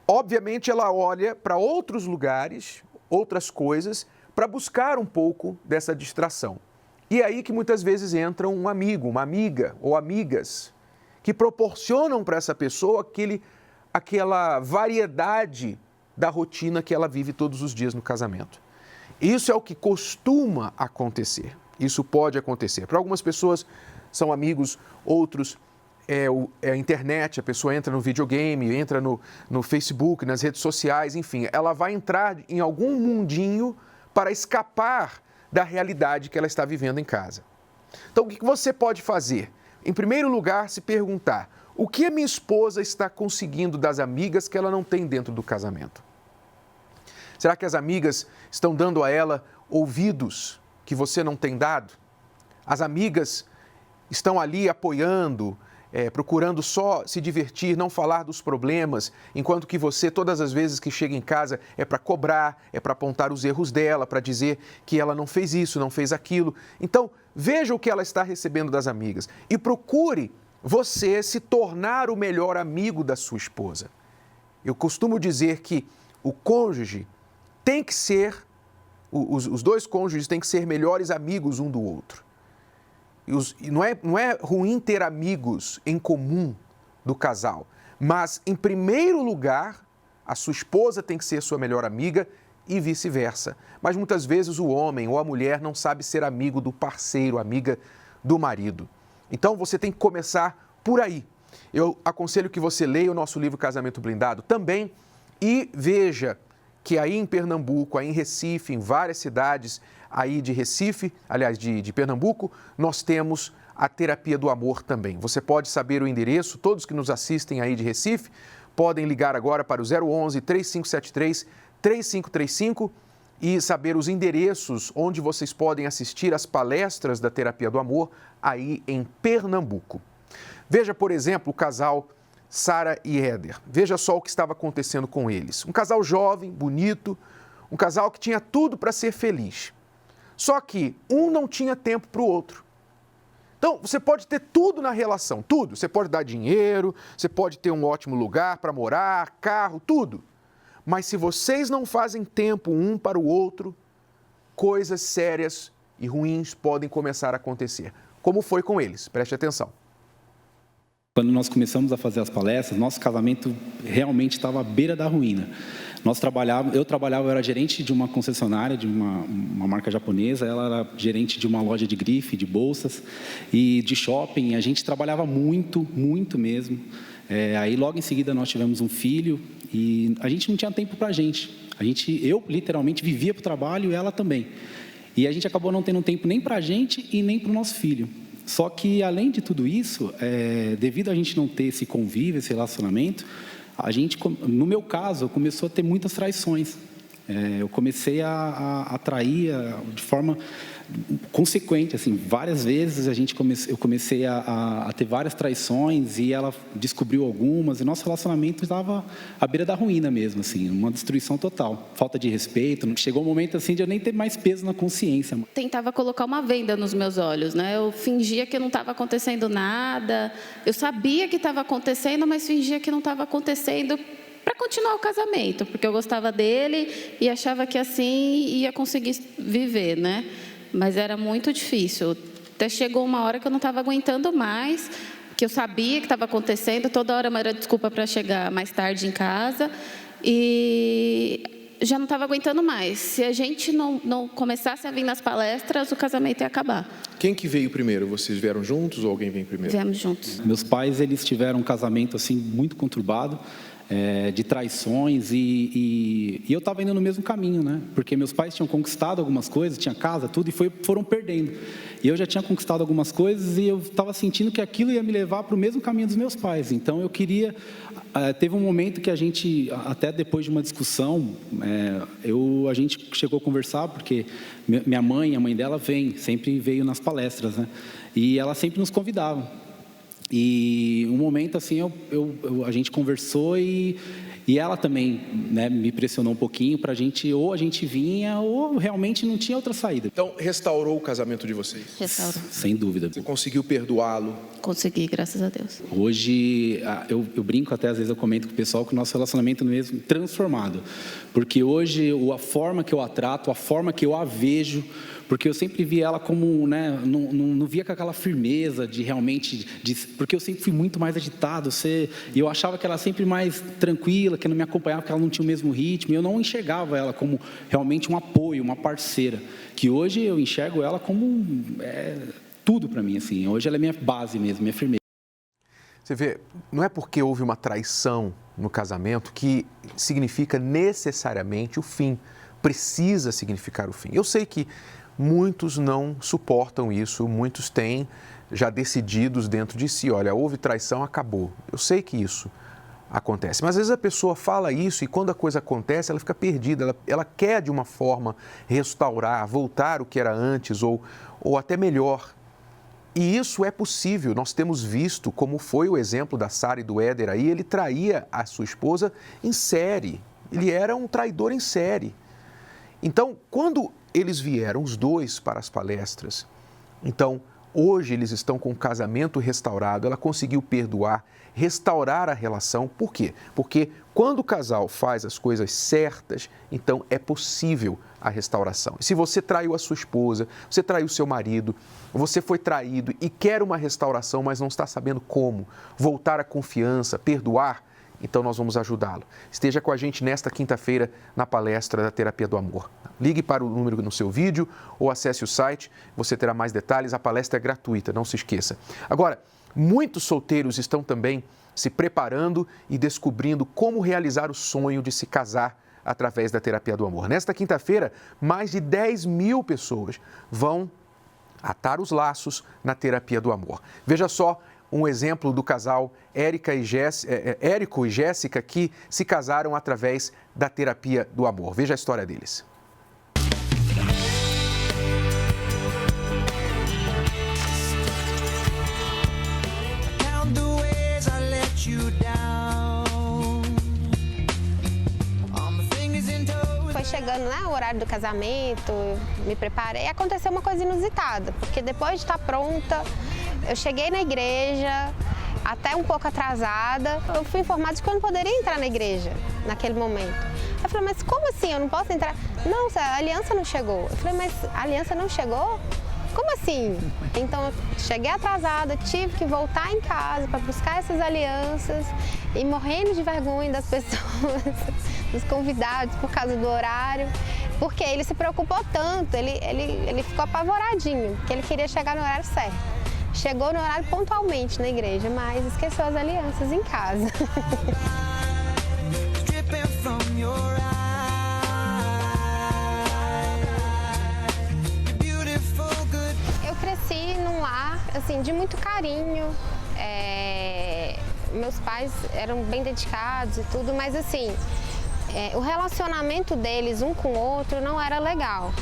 S1: obviamente, ela olha para outros lugares, outras coisas, para buscar um pouco dessa distração. E é aí que muitas vezes entra um amigo, uma amiga ou amigas que proporcionam para essa pessoa aquela variedade da rotina que ela vive todos os dias no casamento. Isso é o que costuma acontecer. Isso pode acontecer. Para algumas pessoas são amigos, outros é a internet, a pessoa entra no videogame, entra no Facebook, nas redes sociais, enfim, ela vai entrar em algum mundinho para escapar da realidade que ela está vivendo em casa. Então, o que você pode fazer? Em primeiro lugar, se perguntar, o que a minha esposa está conseguindo das amigas que ela não tem dentro do casamento? Será que as amigas estão dando a ela ouvidos que você não tem dado? As amigas estão ali apoiando, procurando só se divertir, não falar dos problemas, enquanto que você, todas as vezes que chega em casa, é para cobrar, é para apontar os erros dela, para dizer que ela não fez isso, não fez aquilo. Então, veja o que ela está recebendo das amigas e procure você se tornar o melhor amigo da sua esposa. Eu costumo dizer que o cônjuge tem que ser, os dois cônjuges têm que ser melhores amigos um do outro. Não é ruim ter amigos em comum do casal, mas, em primeiro lugar, a sua esposa tem que ser sua melhor amiga e vice-versa. Mas muitas vezes o homem ou a mulher não sabe ser amigo do parceiro, amiga do marido. Então você tem que começar por aí. Eu aconselho que você leia o nosso livro Casamento Blindado também e veja que aí em Pernambuco, aí em Recife, em várias cidades aí de Recife, aliás, de Pernambuco, nós temos a Terapia do Amor também. Você pode saber o endereço, todos que nos assistem aí de Recife, podem ligar agora para o 011-3573-3535 e saber os endereços onde vocês podem assistir às palestras da Terapia do Amor aí em Pernambuco. Veja, por exemplo, o casal Sara e Éder. Veja só o que estava acontecendo com eles. Um casal jovem, bonito, um casal que tinha tudo para ser feliz. Só que um não tinha tempo para o outro. Então, você pode ter tudo na relação, tudo. Você pode dar dinheiro, você pode ter um ótimo lugar para morar, carro, tudo. Mas se vocês não fazem tempo um para o outro, coisas sérias e ruins podem começar a acontecer. Como foi com eles? Preste atenção.
S19: Quando nós começamos a fazer as palestras, nosso casamento realmente estava à beira da ruína. Eu era gerente de uma concessionária, de uma marca japonesa, ela era gerente de uma loja de grife, de bolsas e de shopping. A gente trabalhava muito, muito mesmo. Aí logo em seguida nós tivemos um filho e a gente não tinha tempo para a gente. Eu literalmente vivia para o trabalho e ela também. E a gente acabou não tendo tempo nem para a gente e nem para o nosso filho. Só que, além de tudo isso, devido a gente não ter esse convívio, esse relacionamento, no meu caso, começou a ter muitas traições. Eu comecei a trair de forma consequente, assim, várias vezes eu comecei a ter várias traições e ela descobriu algumas e nosso relacionamento estava à beira da ruína mesmo, assim, uma destruição total, falta de respeito. Chegou um momento assim de eu nem ter mais peso na consciência.
S20: Tentava colocar uma venda nos meus olhos, né? Eu fingia que não estava acontecendo nada, eu sabia que estava acontecendo, mas fingia que não estava acontecendo para continuar o casamento, porque eu gostava dele e achava que assim ia conseguir viver, né? Mas era muito difícil. Até chegou uma hora que eu não estava aguentando mais, que eu sabia que estava acontecendo, toda hora era desculpa para chegar mais tarde em casa e já não estava aguentando mais. Se a gente não começasse a vir nas palestras, o casamento ia acabar.
S1: Quem que veio primeiro? Vocês vieram juntos ou alguém veio primeiro?
S20: Viemos juntos.
S19: Meus pais, eles tiveram um casamento assim muito conturbado, de traições e eu estava indo no mesmo caminho, né? Porque meus pais tinham conquistado algumas coisas, tinha casa, tudo, e foram perdendo. E eu já tinha conquistado algumas coisas e eu estava sentindo que aquilo ia me levar para o mesmo caminho dos meus pais. Então eu queria... Teve um momento que a gente, até depois de uma discussão, a gente chegou a conversar, porque minha mãe, a mãe dela sempre veio nas palestras, né? E ela sempre nos convidava. E um momento assim, a gente conversou e ela também, né, me pressionou um pouquinho para a gente vinha ou realmente não tinha outra saída.
S1: Então, restaurou o casamento de vocês?
S20: Restaurou.
S19: Sem dúvida.
S1: Você conseguiu perdoá-lo?
S20: Consegui, graças a Deus.
S19: Hoje, eu brinco até, às vezes eu comento com o pessoal que o nosso relacionamento mesmo transformado. Porque hoje, a forma que eu a trato, a forma que eu a vejo, porque eu sempre vi ela como, né, não via com aquela firmeza de realmente, porque eu sempre fui muito mais agitado, e eu achava que ela sempre mais tranquila, que não me acompanhava, que ela não tinha o mesmo ritmo, e eu não enxergava ela como realmente um apoio, uma parceira, que hoje eu enxergo ela como tudo para mim, assim, hoje ela é minha base mesmo, minha firmeza.
S1: Você vê, não é porque houve uma traição no casamento que significa necessariamente o fim, precisa significar o fim. Eu sei que muitos não suportam isso, muitos têm já decididos dentro de si, olha, houve traição, acabou. Eu sei que isso acontece, mas às vezes a pessoa fala isso e quando a coisa acontece, ela fica perdida, ela quer de uma forma restaurar, voltar o que era antes ou até melhor. E isso é possível, nós temos visto como foi o exemplo da Sara e do Éder aí, ele traía a sua esposa em série, ele era um traidor em série. Então, quando eles vieram, os dois, para as palestras, então, hoje eles estão com o casamento restaurado, ela conseguiu perdoar, restaurar a relação. Por quê? Porque quando o casal faz as coisas certas, então é possível a restauração. E se você traiu a sua esposa, você traiu o seu marido, você foi traído e quer uma restauração, mas não está sabendo como, voltar à confiança, perdoar, então nós vamos ajudá-lo. Esteja com a gente nesta quinta-feira na palestra da Terapia do Amor. Ligue para o número no seu vídeo ou acesse o site, você terá mais detalhes, a palestra é gratuita, não se esqueça. Agora, muitos solteiros estão também se preparando e descobrindo como realizar o sonho de se casar através da Terapia do Amor. Nesta quinta-feira, mais de 10 mil pessoas vão atar os laços na Terapia do Amor. Veja só um exemplo do casal Érico e Jéssica, que se casaram através da Terapia do Amor. Veja a história deles.
S21: Foi chegando, né, o horário do casamento, me preparei, aconteceu uma coisa inusitada, porque depois de estar pronta, eu cheguei na igreja, até um pouco atrasada, eu fui informada de que eu não poderia entrar na igreja naquele momento. Eu falei, mas como assim, eu não posso entrar? Não, a aliança não chegou. Eu falei, mas a aliança não chegou? Como assim? Então, eu cheguei atrasada, tive que voltar em casa para buscar essas alianças e morrendo de vergonha das pessoas, dos convidados por causa do horário, porque ele se preocupou tanto, ele ficou apavoradinho, porque ele queria chegar no horário certo. Chegou no horário pontualmente na igreja, mas esqueceu as alianças em casa. Eu cresci num lar, assim, de muito carinho. Meus pais eram bem dedicados e tudo, mas assim, o relacionamento deles um com o outro não era legal.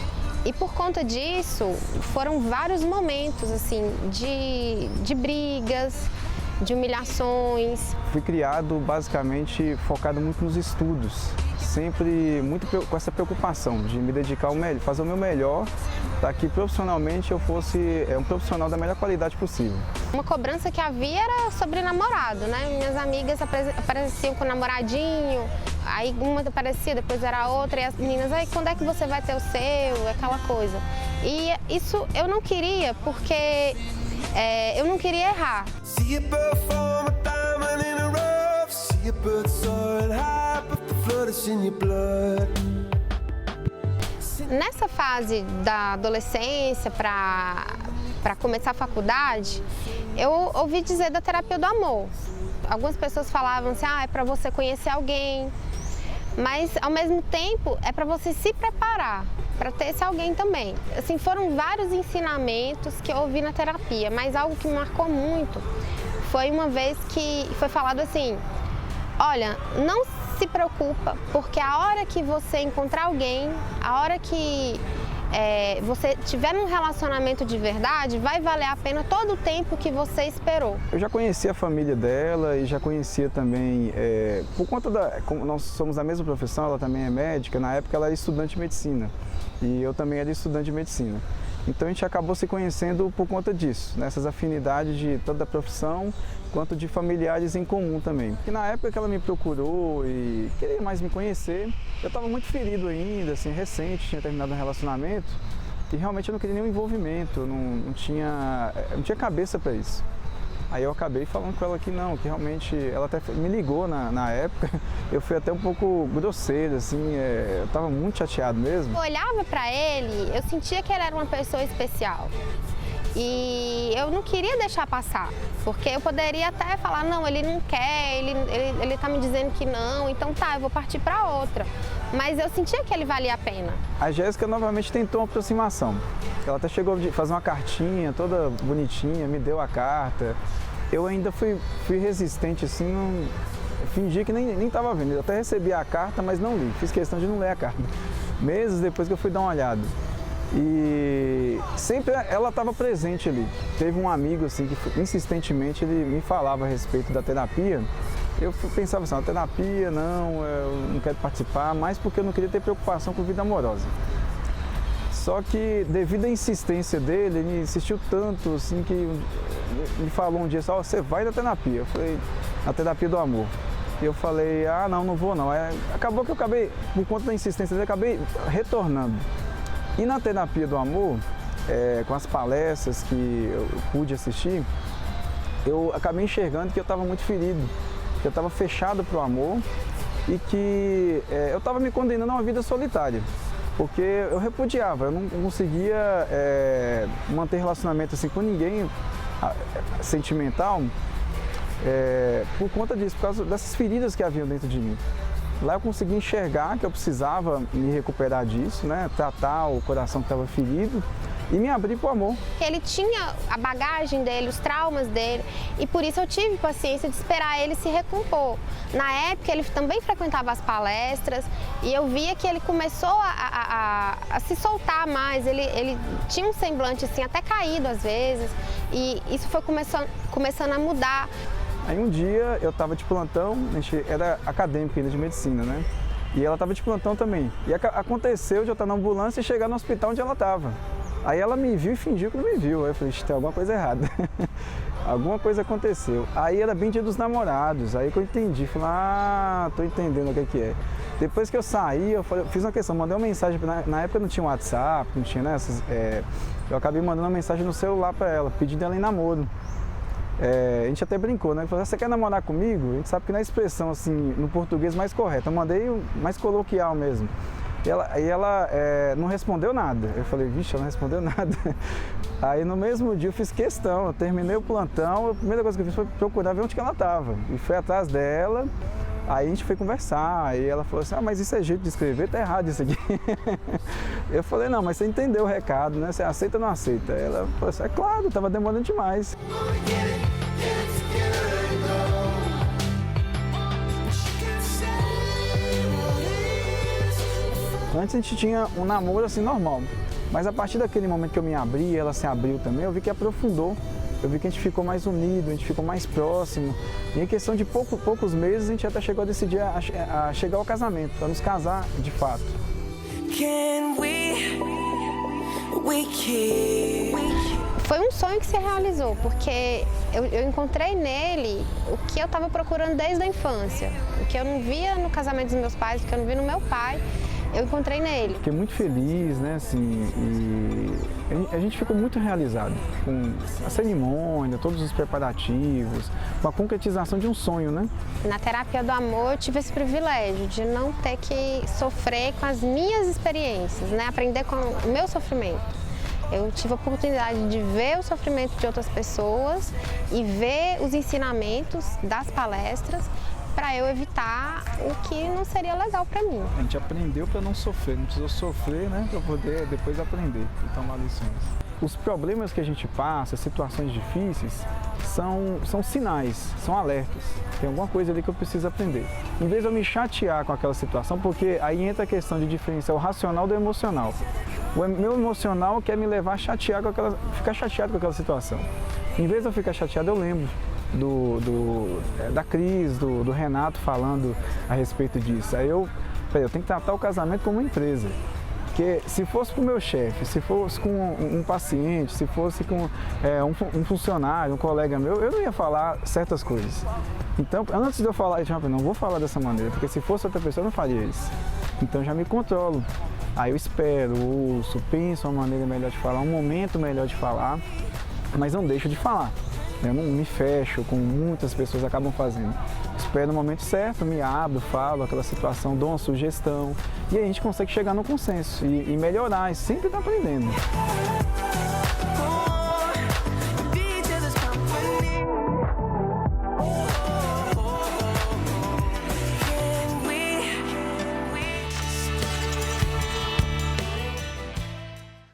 S21: E por conta disso, foram vários momentos assim de brigas, de humilhações.
S22: Fui criado basicamente focado muito nos estudos, sempre muito com essa preocupação de me dedicar ao melhor, fazer o meu melhor para que profissionalmente eu fosse um profissional da melhor qualidade possível.
S21: Uma cobrança que havia era sobre namorado, né? Minhas amigas apareciam com o namoradinho, aí uma aparecia, depois era a outra, e as meninas, aí quando é que você vai ter o seu? Aquela coisa. E isso eu não queria, porque eu não queria errar. Nessa fase da adolescência para começar a faculdade, eu ouvi dizer da terapia do amor. Algumas pessoas falavam assim, é para você conhecer alguém, mas ao mesmo tempo é para você se preparar para ter esse alguém também. Assim, foram vários ensinamentos que eu ouvi na terapia, mas algo que me marcou muito foi uma vez que foi falado assim, olha, não se preocupa, porque a hora que você encontrar alguém, a hora que você tiver um relacionamento de verdade, vai valer a pena todo o tempo que você esperou.
S22: Eu já conhecia a família dela e já conhecia também, por conta como nós somos da mesma profissão, ela também é médica, na época ela era estudante de medicina e eu também era estudante de medicina. Então a gente acabou se conhecendo por conta disso, nessas afinidades de tanto da profissão quanto de familiares em comum também. E na época que ela me procurou e queria mais me conhecer, eu estava muito ferido ainda, assim, recente, tinha terminado um relacionamento e realmente eu não queria nenhum envolvimento, não tinha cabeça para isso. Aí eu acabei falando com ela que não, que realmente, ela até me ligou na época, eu fui até um pouco grosseiro, assim, eu estava muito chateado mesmo.
S21: Eu olhava para ele, eu sentia que ele era uma pessoa especial e eu não queria deixar passar, porque eu poderia até falar, não, ele não quer, ele tá me dizendo que não, então tá, eu vou partir para outra. Mas eu sentia que ele valia a pena.
S22: A Jéssica novamente tentou uma aproximação. Ela até chegou a fazer uma cartinha toda bonitinha, me deu a carta. Eu ainda fui resistente, assim, fingi que nem estava vendo. Eu até recebi a carta, mas não li. Fiz questão de não ler a carta. Meses depois que eu fui dar uma olhada. E sempre ela estava presente ali. Teve um amigo, assim, que insistentemente ele me falava a respeito da terapia. Eu pensava assim, a terapia, não, eu não quero participar, mais porque eu não queria ter preocupação com vida amorosa. Só que, devido à insistência dele, ele insistiu tanto, assim, que me falou um dia, você vai na terapia. Eu falei, na terapia do amor. E eu falei, não vou não. Acabou que eu acabei, por conta da insistência dele, acabei retornando. E na terapia do amor, com as palestras que eu pude assistir, eu acabei enxergando que eu estava muito ferido. Que eu estava fechado para o amor e que eu estava me condenando a uma vida solitária, porque eu repudiava, eu não conseguia manter relacionamento assim com ninguém sentimental por conta disso, por causa dessas feridas que haviam dentro de mim. Lá eu consegui enxergar que eu precisava me recuperar disso, né? Tratar o coração que estava ferido e me abrir para o amor.
S21: Ele tinha a bagagem dele, os traumas dele, e por isso eu tive paciência de esperar ele se recompor. Na época ele também frequentava as palestras e eu via que ele começou a se soltar mais, ele tinha um semblante assim, até caído às vezes, e isso foi começando a mudar.
S22: Aí um dia eu estava de plantão, a gente era acadêmico ainda de medicina, né? E ela estava de plantão também. E aconteceu de eu estar na ambulância e chegar no hospital onde ela estava. Aí ela me viu e fingiu que não me viu. Aí eu falei, tem alguma coisa errada. Alguma coisa aconteceu. Aí era bem dia dos namorados. Aí que eu entendi. Falei, tô entendendo o que é. Depois que eu saí, eu fiz uma questão, mandei uma mensagem. Na época não tinha WhatsApp, não tinha, né? Eu acabei mandando uma mensagem no celular para ela, pedindo ela em namoro. A gente até brincou, né? Falou, você quer namorar comigo? A gente sabe que na expressão, assim, no português mais correto. Eu mandei o mais coloquial mesmo. E ela não respondeu nada. Eu falei, vixe, ela não respondeu nada. Aí no mesmo dia eu fiz questão, eu terminei o plantão, a primeira coisa que eu fiz foi procurar ver onde que ela estava. E fui atrás dela, aí a gente foi conversar, aí ela falou assim, mas isso é jeito de escrever, tá errado isso aqui. Eu falei, não, mas você entendeu o recado, né? Você aceita ou não aceita? Ela falou assim, claro, estava demorando demais. Antes a gente tinha um namoro assim normal, mas a partir daquele momento que eu me abri, ela se abriu também, eu vi que aprofundou, eu vi que a gente ficou mais unido, a gente ficou mais próximo. E em questão de poucos meses a gente até chegou a decidir a chegar ao casamento, para nos casar de fato.
S21: Foi um sonho que se realizou, porque eu encontrei nele o que eu estava procurando desde a infância. O que eu não via no casamento dos meus pais, o que eu não vi no meu pai, eu encontrei nele.
S22: Fiquei muito feliz, né, assim, e a gente ficou muito realizado com a cerimônia, todos os preparativos, com a concretização de um sonho, né?
S21: Na terapia do amor eu tive esse privilégio de não ter que sofrer com as minhas experiências, né, aprender com o meu sofrimento. Eu tive a oportunidade de ver o sofrimento de outras pessoas e ver os ensinamentos das palestras para eu evitar o que não seria legal para mim.
S22: A gente aprendeu para não sofrer, não precisou sofrer, né, para poder depois aprender e tomar lições. Os problemas que a gente passa, situações difíceis, são sinais, são alertas. Tem alguma coisa ali que eu preciso aprender. Em vez de eu me chatear com aquela situação, porque aí entra a questão de diferenciar o racional do emocional. O meu emocional quer me levar a chatear ficar chateado com aquela situação. Em vez de eu ficar chateado, eu lembro da Cris, do Renato falando a respeito disso. Aí eu tenho que tratar o casamento como uma empresa. Porque se fosse com o meu chefe, se fosse com um paciente, se fosse com um funcionário, um colega meu, eu não ia falar certas coisas. Então, antes de eu falar, eu não vou falar dessa maneira, porque se fosse outra pessoa, eu não faria isso. Então, já me controlo. Aí eu espero, ouço, penso uma maneira melhor de falar, um momento melhor de falar, mas não deixo de falar. Eu não me fecho, como muitas pessoas acabam fazendo. Espero no momento certo, me abro, falo aquela situação, dou uma sugestão e aí a gente consegue chegar no consenso e melhorar, e sempre está aprendendo.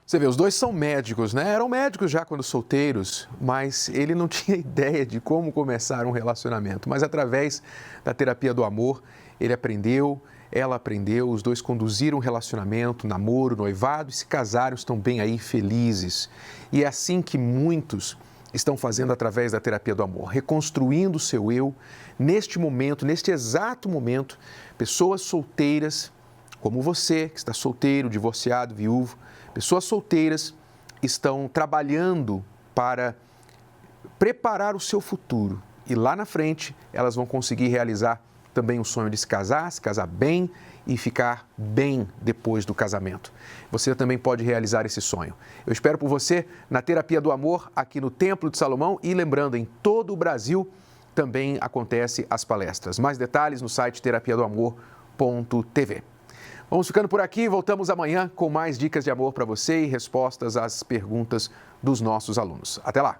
S1: Você vê, os dois são médicos, né? Eram médicos já quando solteiros, mas ele não tinha ideia de como começar um relacionamento. Mas através da terapia do amor, ele aprendeu, ela aprendeu, os dois conduziram um relacionamento, namoro, noivado e se casaram, estão bem aí, felizes. E é assim que muitos estão fazendo através da terapia do amor, reconstruindo o seu eu neste momento, neste exato momento. Pessoas solteiras, como você, que está solteiro, divorciado, viúvo, pessoas solteiras estão trabalhando para preparar o seu futuro e lá na frente elas vão conseguir realizar também o sonho de se casar bem e ficar bem depois do casamento. Você também pode realizar esse sonho. Eu espero por você na Terapia do Amor aqui no Templo de Salomão e lembrando, em todo o Brasil também acontece as palestras. Mais detalhes no site terapiadoamor.tv. Vamos ficando por aqui, voltamos amanhã com mais dicas de amor para você e respostas às perguntas dos nossos alunos. Até lá!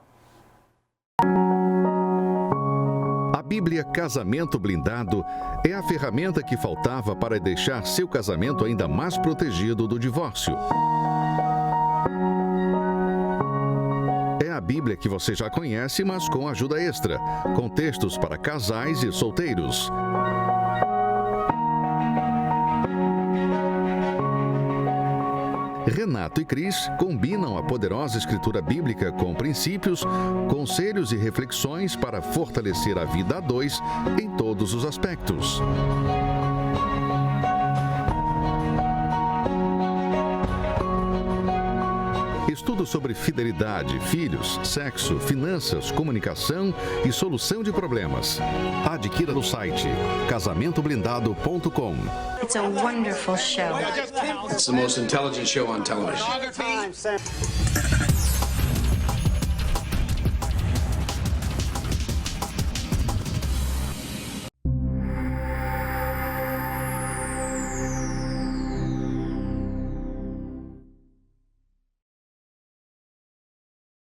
S3: A Bíblia Casamento Blindado é a ferramenta que faltava para deixar seu casamento ainda mais protegido do divórcio. É a Bíblia que você já conhece, mas com ajuda extra, com textos para casais e solteiros. Renato e Cris combinam a poderosa escritura bíblica com princípios, conselhos e reflexões para fortalecer a vida a dois em todos os aspectos. Estudo sobre fidelidade, filhos, sexo, finanças, comunicação e solução de problemas. Adquira no site casamentoblindado.com.
S4: It's a wonderful show.
S23: It's the most intelligent show on television.